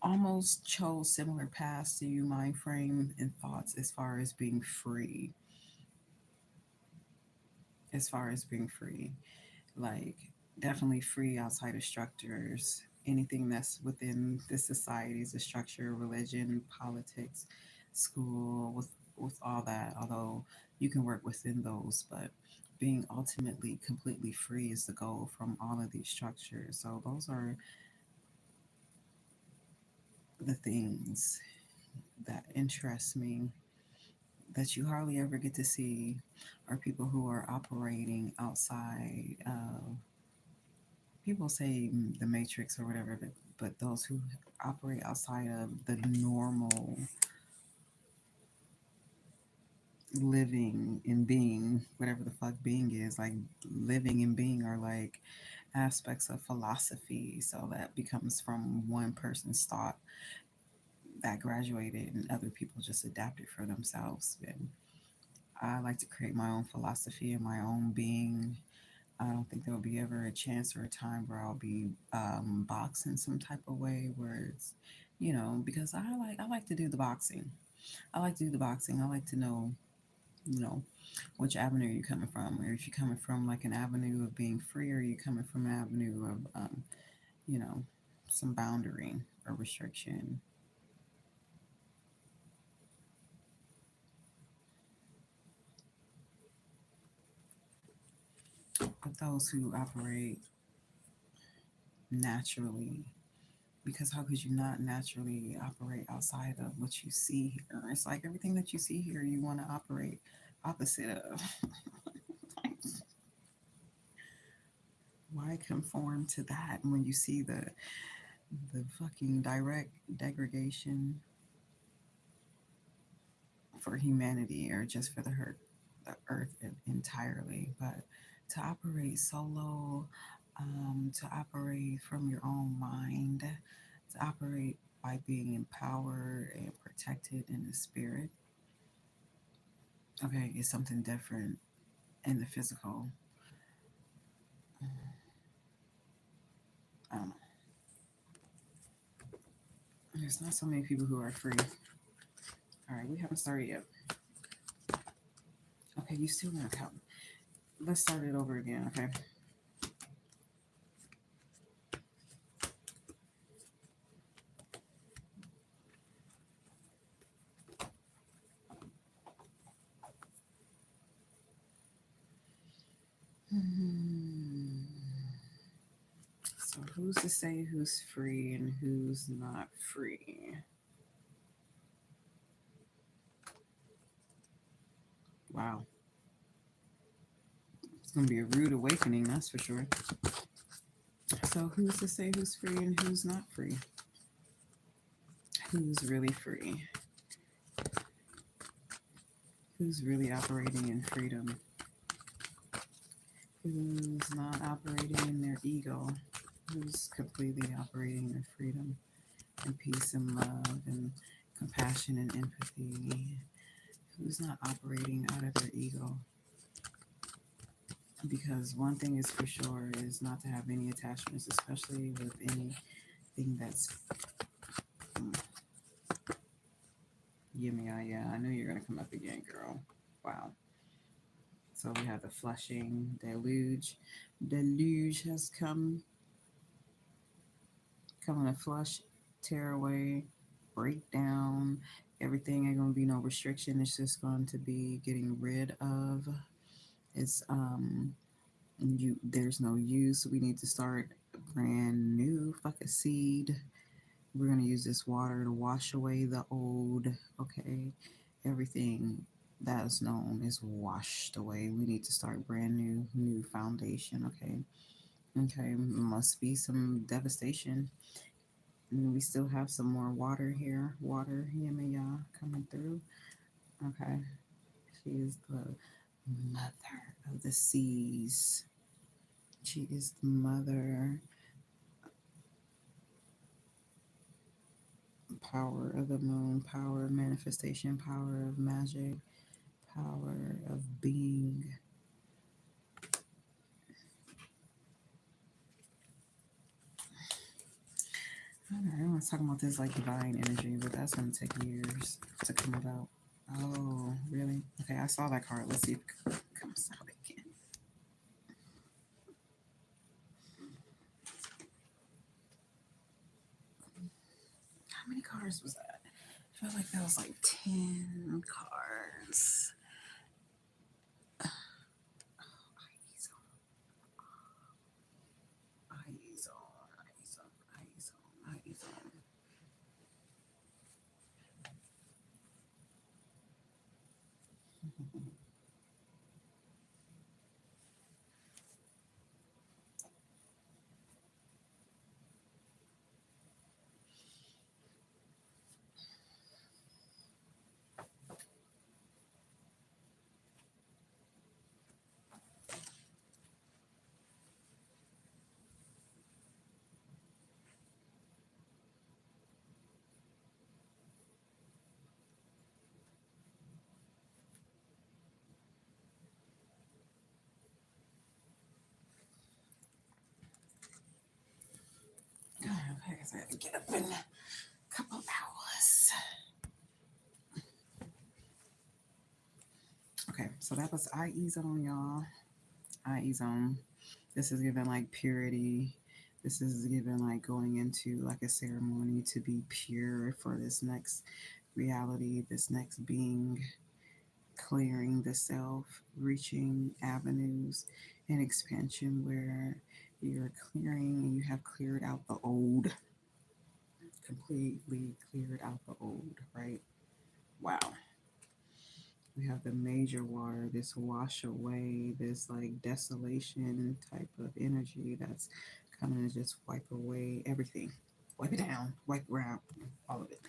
almost chose similar paths to you, mind frame and thoughts, as far as being free. As far as being free, like definitely free outside of structures. Anything that's within the societies, the structure, religion, politics, school, with all that. Although you can work within those, but being ultimately completely free is the goal from all of these structures. So those are the things that interest me, that you hardly ever get to see, are people who are operating outside of, people say the matrix or whatever, but those who operate outside of the normal living and being, whatever the fuck being is, like living and being are like aspects of philosophy. So that becomes from one person's thought that graduated and other people just adapted for themselves. And I like to create my own philosophy and my own being. I don't think there'll be ever a chance or a time where I'll be boxing some type of way where it's, because I like to do the boxing. I like to do the boxing. I like to know, you know, which avenue you're coming from, or if you're coming from like an avenue of being free, or you're coming from an avenue of, you know, some boundary or restriction. those who operate naturally, because how could you not naturally operate outside of what you see here? It's like everything that you see here, you want to operate opposite of. Why conform to that when you see the fucking direct degradation for humanity or just for the earth entirely? But to operate solo, to operate from your own mind, to operate by being empowered and protected in the spirit, okay, is something different in the physical. I don't know. There's not so many people who are free. All right, we haven't started yet. Okay, you still want to count. Let's start it over again, okay? Hmm. So, who's to say who's free and who's not free? Wow. It's going to be a rude awakening, that's for sure. So, who's to say who's free and who's not free? Who's really free? Who's really operating in freedom? Who's not operating in their ego? Who's completely operating in freedom and peace and love and compassion and empathy? Who's not operating out of their ego? Because one thing is for sure is not to have any attachments, especially with anything that's Yimia. Yeah, I knew you were gonna come up again, girl. Wow. So we have the flushing deluge. Deluge has coming to flush, tear away, break down. Everything ain't gonna be no restriction. It's just going to be getting rid of. It's you. There's no use. We need to start a brand new fucking seed. We're gonna use this water to wash away the old. Okay, everything that is known is washed away. We need to start brand new foundation. Okay, okay. Must be some devastation. And we still have some more water here. Water, Yemaya, coming through. Okay. She is the mother of the seas. She is the mother, power of the moon, power of manifestation, power of magic, power of being. I don't know, everyone's talking about this like divine energy, but that's going to take years to come about. Oh, really? Okay, I saw that card. Let's see if it comes out again. How many cards was that? I felt like that was like 10 cards. Eyes on, eyes on, eyes on, eyes on, eyes on. Okay, I gotta get up in a couple hours. Okay, so that was IE zone, y'all. IE zone. This is given like purity. This is given like going into like a ceremony to be pure for this next reality, this next being. clearing the self, reaching avenues and expansion where you're clearing and you have cleared out the old, completely cleared out the old, right? Wow. We have the major water, this wash away, this like desolation type of energy that's coming to just wipe away everything, wipe it down, wipe around, all of it.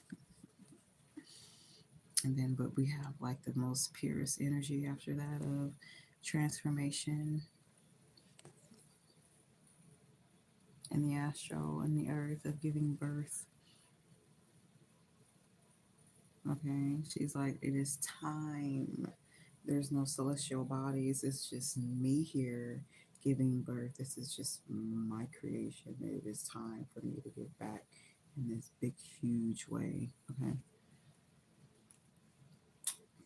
And then, but we have like the most purest energy after that of transformation in the astral and the earth of giving birth. Okay, she's like, it is time. There's no celestial bodies. It's just me here giving birth. This is just my creation. It is time for me to give back in this big, huge way. Okay,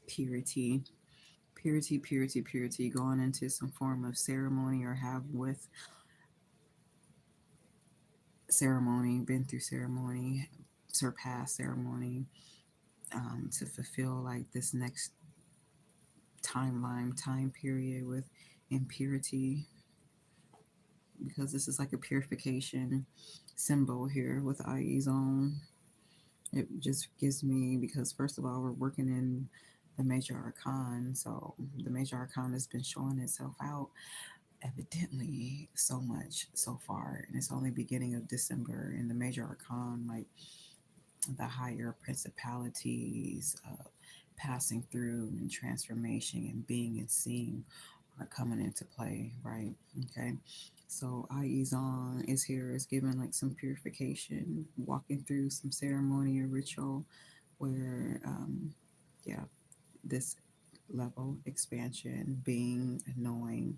purity, purity, purity, purity. Going into some form of ceremony or have with ceremony, been through ceremony, surpassed ceremony, to fulfill like this next timeline, time period with impurity, because this is like a purification symbol here with IE zone. It just gives me, because first of all, we're working in the major arcana, so the major arcana has been showing itself out evidently so much so far, and it's only beginning of December. And the major arcana, like the higher principalities passing through and transformation and being and seeing are coming into play, right? Okay. So Aizan is here, is giving like some purification, walking through some ceremony or ritual where, yeah, this level expansion, being, knowing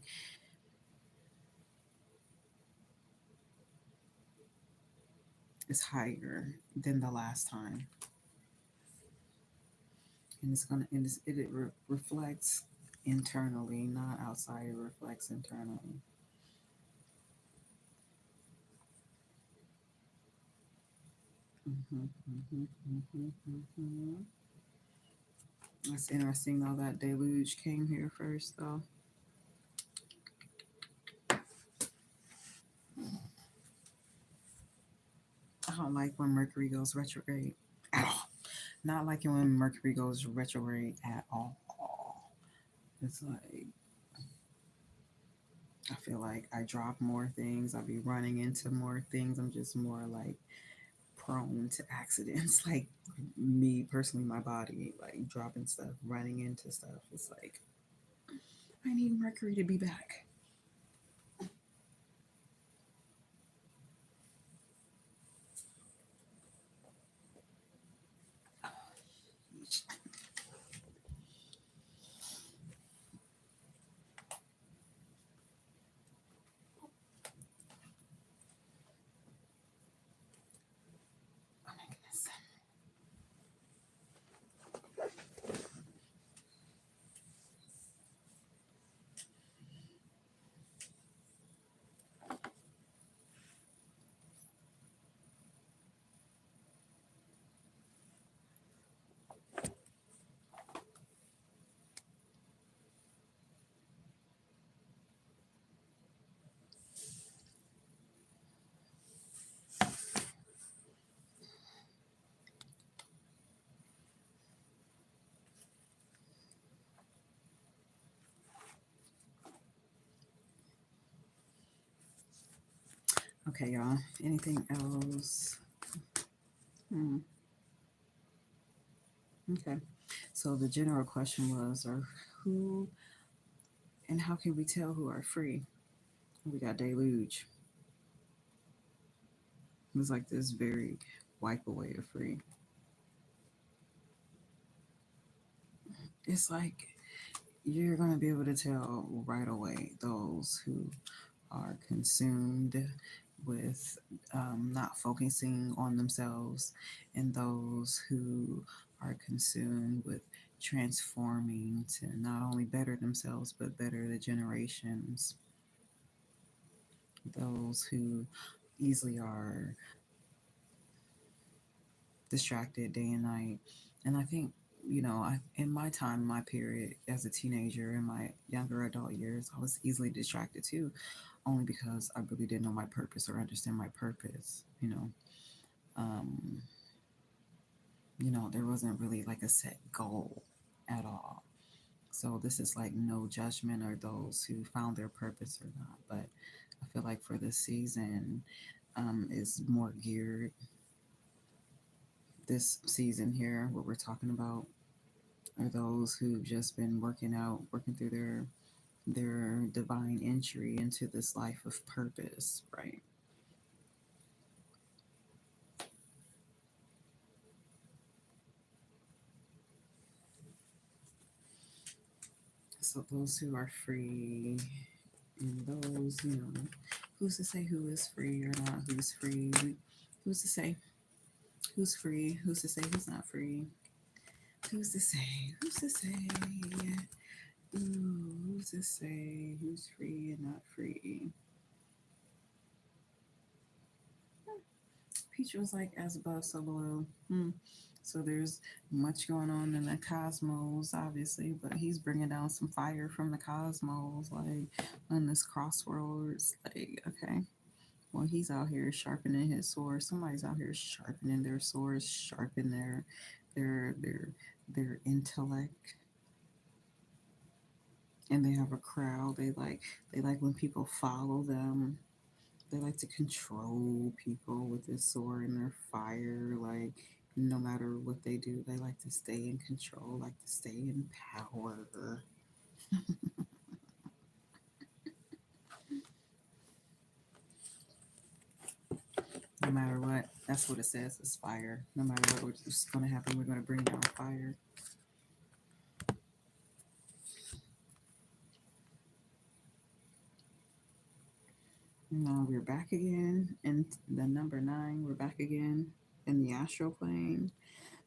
is higher than the last time. And it's gonna, and reflects internally, not outside. It reflects internally. Hmm. That's interesting though that deluge came here first though. I don't like when Mercury goes retrograde at all. Not liking when Mercury goes retrograde at all. It's like I feel like I drop more things. I'll be running into more things. I'm just more like prone to accidents. Like me personally, my body, like dropping stuff, running into stuff. It's like I need Mercury to be back. Oh my goodness. Okay, y'all. Anything else? Hmm. Okay. So the general question was, or who and how can we tell who are free? We got deluge. It's like this very wipe away of free. It's like you're gonna be able to tell right away those who are consumed with not focusing on themselves, and those who are consumed with transforming to not only better themselves but better the generations, those who easily are distracted day and night. And I think In my time, my period as a teenager, in my younger adult years, I was easily distracted too, only because I really didn't know my purpose or understand my purpose. Um, there wasn't really like a set goal at all. So this is like no judgment or those who found their purpose or not. But I feel like for this season, is more geared this season here, what we're talking about are those who've just been working through their divine entry into this life of purpose, right? So those who are free and those, who's to say who is free or not, who's free? Who's to say who's free? Who's to say who's not free? Who's to say? Who's to say? Ooh, who's to say who's free and not free? Peach was like, as above, so below. So there's much going on in the cosmos, obviously, but he's bringing down some fire from the cosmos, like on this crossroads. Like, okay, well, he's out here sharpening his sword. Somebody's out here sharpening their swords, sharpen their their their intellect, and they have a crowd. They like when people follow them. They like to control people with their sword and their fire. Like, no matter what they do, they like to stay in control, like to stay in power. No matter what, that's what it says. It's fire. No matter what's going to happen, we're going to bring down fire. Now we're back again in the number nine. We're back again in the astral plane.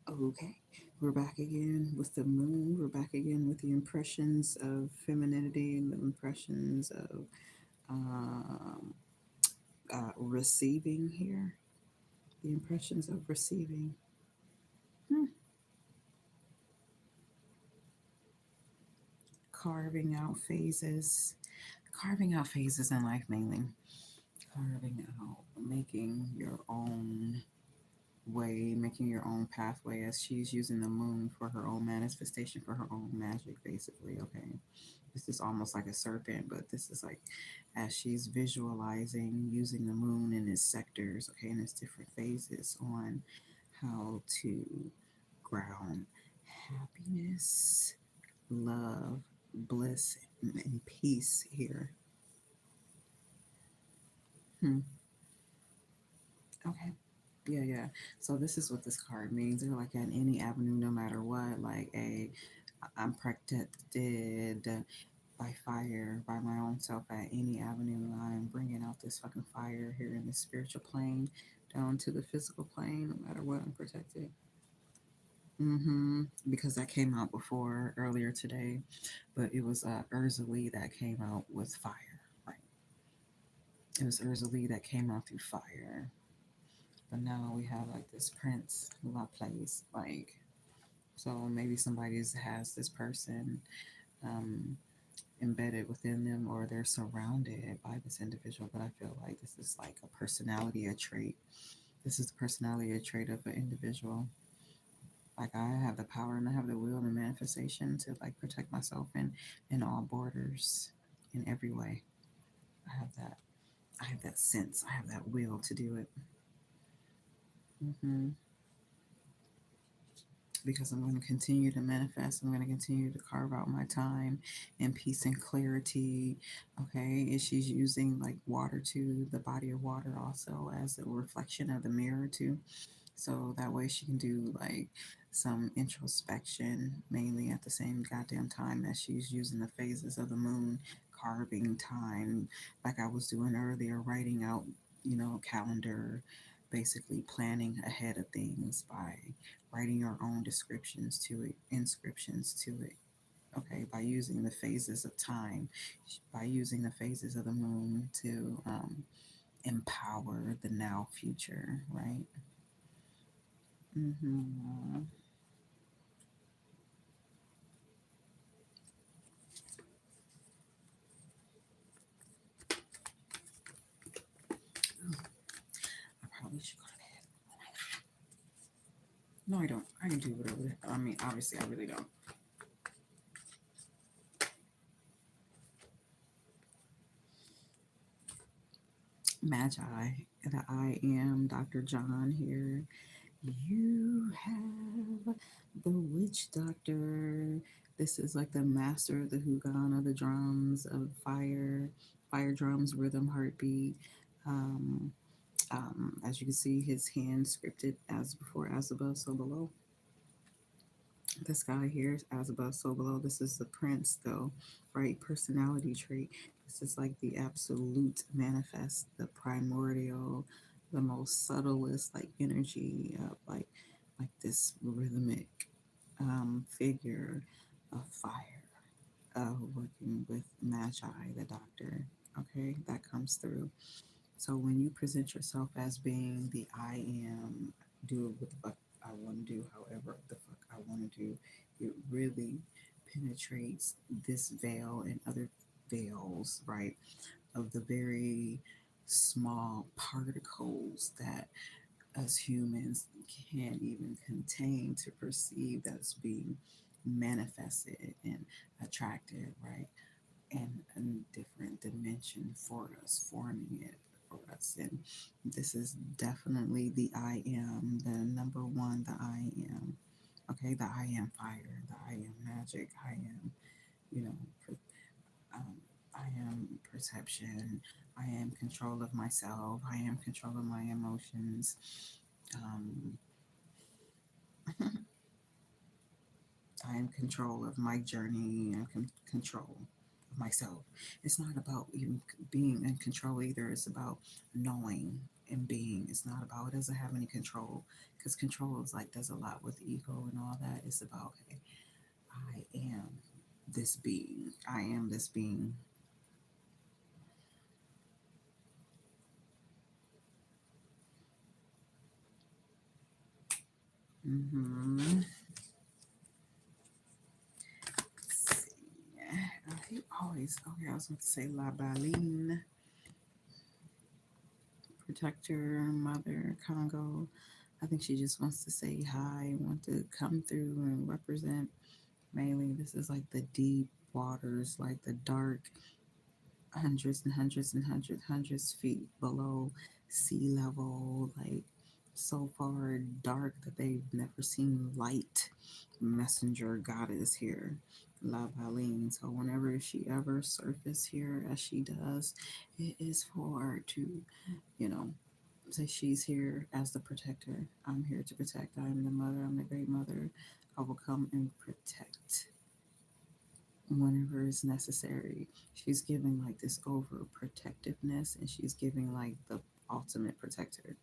Okay. We're back again with the moon. We're back again with the impressions of femininity and the impressions of um, receiving here. The impressions of receiving. Hmm. Carving out phases. Carving out phases in life mainly. Carving out, making your own way, making your own pathway as she's using the moon for her own manifestation, for her own magic, basically. Okay. This is almost like a serpent, but this is like as she's visualizing using the moon in its sectors, okay, in its different phases on how to ground happiness, love, bliss, and peace here. Hmm. Okay. Yeah, yeah. So this is what this card means. They're like at any avenue, no matter what. Like, I'm protected by fire, by my own self at any avenue. I'm bringing out this fucking fire here in the spiritual plane, down to the physical plane. No matter what, I'm protected. Because that came out before earlier today, but it was Urza Lee that came out with fire. Right. It was Urza Lee that came out through fire. But now we have like this Prince La Place, like, so maybe somebody has this person um, embedded within them, or they're surrounded by this individual. But I feel like this is like a personality, a trait. This is the personality, a trait of an individual. Like, I have the power and I have the will and the manifestation to like protect myself in all borders, in every way. I have that. I have that sense. I have that will to do it. hmm because I'm going to continue to manifest. I'm going to continue to carve out my time in peace and clarity. Okay. And she's using like water too, the body of water also as a reflection of the mirror too. So that way she can do like some introspection mainly at the same goddamn time that she's using the phases of the moon, carving time, like I was doing earlier, writing out, calendar, basically planning ahead of things by writing your own descriptions to it, inscriptions to it. Okay, by using the phases of time, by using the phases of the moon to empower the now future, right? hmm No, I don't. I can do whatever. I mean, obviously, I really don't. Magi, the I am Dr. John here. You have the witch doctor. This is like the master of the hoogana, the drums of fire, fire drums, rhythm, heartbeat. Um, as you can see, his hand scripted as before, as above, so below. This guy here, as above, so below. This is the prince, though, right? Personality trait. This is like the absolute manifest, the primordial, the most subtlest, like energy of like this rhythmic figure of fire, working with Magi, the doctor. Okay, that comes through. So when you present yourself as being the I am, do what the fuck I want to do, however the fuck I want to do, it really penetrates this veil and other veils, right? Of the very small particles that us humans can't even contain to perceive that's being manifested and attracted, right? And a different dimension for us, forming it for us. And this is definitely the I am, the number one, the I am. Okay, the I am fire, the I am magic, I am, you know, um, I am perception, I am control of myself, I am control of my emotions. Um, I am control of my journey and control of myself. It's not about even being in control either. It's about knowing and being. It's not about, it doesn't have any control, because control is like, does a lot with ego and all that. It's about, okay, I am this being. I am this being. Mm-hmm. Let's see. He always, okay, I was going to say La Baline, protector, mother, Congo. I think she just wants to say hi, want to come through and represent. Mainly, this is like the deep waters, like the dark, hundreds and hundreds and hundreds feet below sea level, like so far dark that they've never seen light. Messenger goddess here, La Baline. So whenever she ever surface here, as she does, it is for her to, you know, say she's here as the protector. I'm here to protect. I'm the mother. I'm the great mother. I will come and protect whenever is necessary. She's giving like this overprotectiveness, and she's giving like the ultimate protector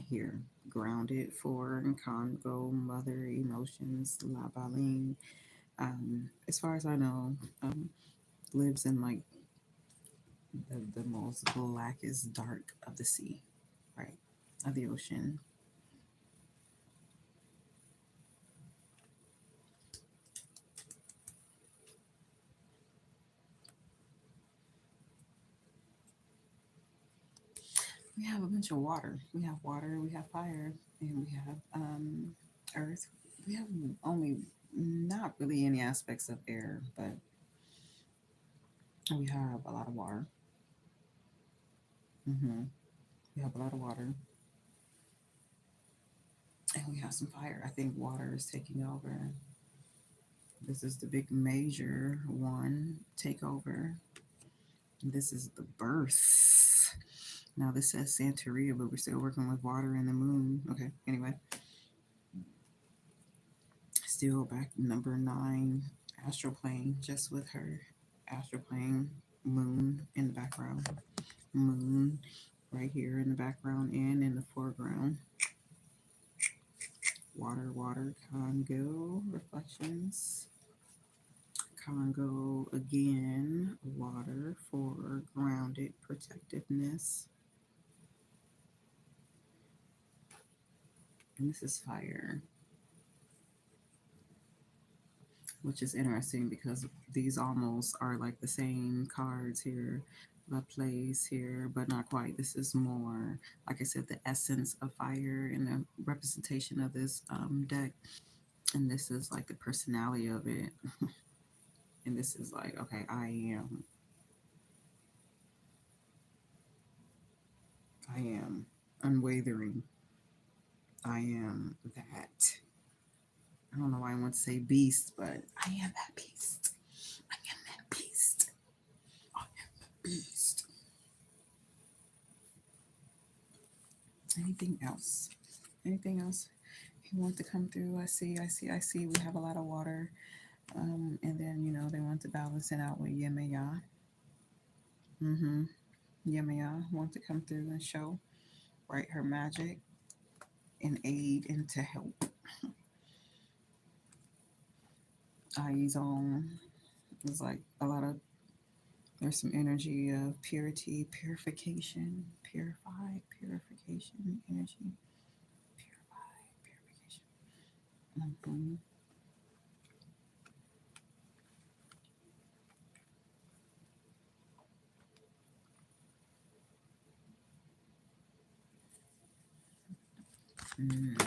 here. Grounded for and Congo, mother emotions, La Baline. As far as I know, lives in like the most blackest dark of the sea, right? Of the ocean. We have a bunch of water. We have water, we have fire, and we have earth. We have only not really any aspects of air, but we have a lot of water. Hmm. We have a lot of water, and we have some fire. I think water is taking over. This is the big major one takeover. This is the birth. Now this says Santeria, but we're still working with water and the moon. Okay, anyway, still back number 9, astral plane, just with her astral plane, moon in the background, moon right here in the background and in the foreground. Water, water, Congo, reflections. Congo again, water for grounded protectiveness. And this is fire, which is interesting because these almost are like the same cards here, the place here, but not quite. This is more, like I said, the essence of fire and the representation of this deck. And this is like the personality of it. And this is like, okay, I am unwavering. I am that. I don't know why I want to say beast, but I am that beast. I am that beast. I am that beast. Anything else? Anything else you want to come through? I see. We have a lot of water. And then, they want to balance it out with Yemaya. Mm-hmm. Yemaya want to come through and show, right, her magic and aid and to help. Eyes on. It's like a lot of, there's some energy of purity, purification, purification, energy, purification. Mhm. Mm.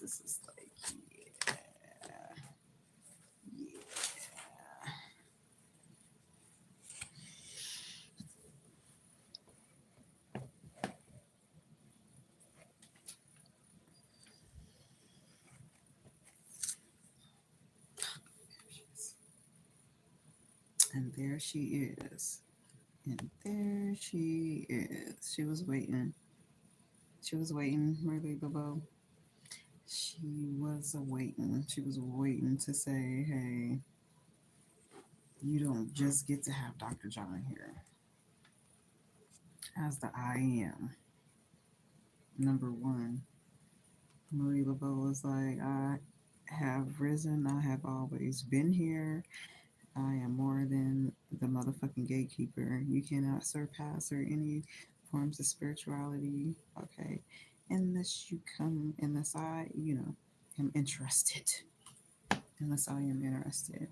This is like, yeah, yeah. And there she is. And there she is. She was waiting. She was waiting, really, Bobo. She was waiting. She was waiting to say, hey, you don't just get to have Dr. John here. As the I am. Number one. Marie Laveau was like, I have risen. I have always been here. I am more than the motherfucking gatekeeper. You cannot surpass or any forms of spirituality. Okay. Unless you come, unless I am interested. Unless I am interested.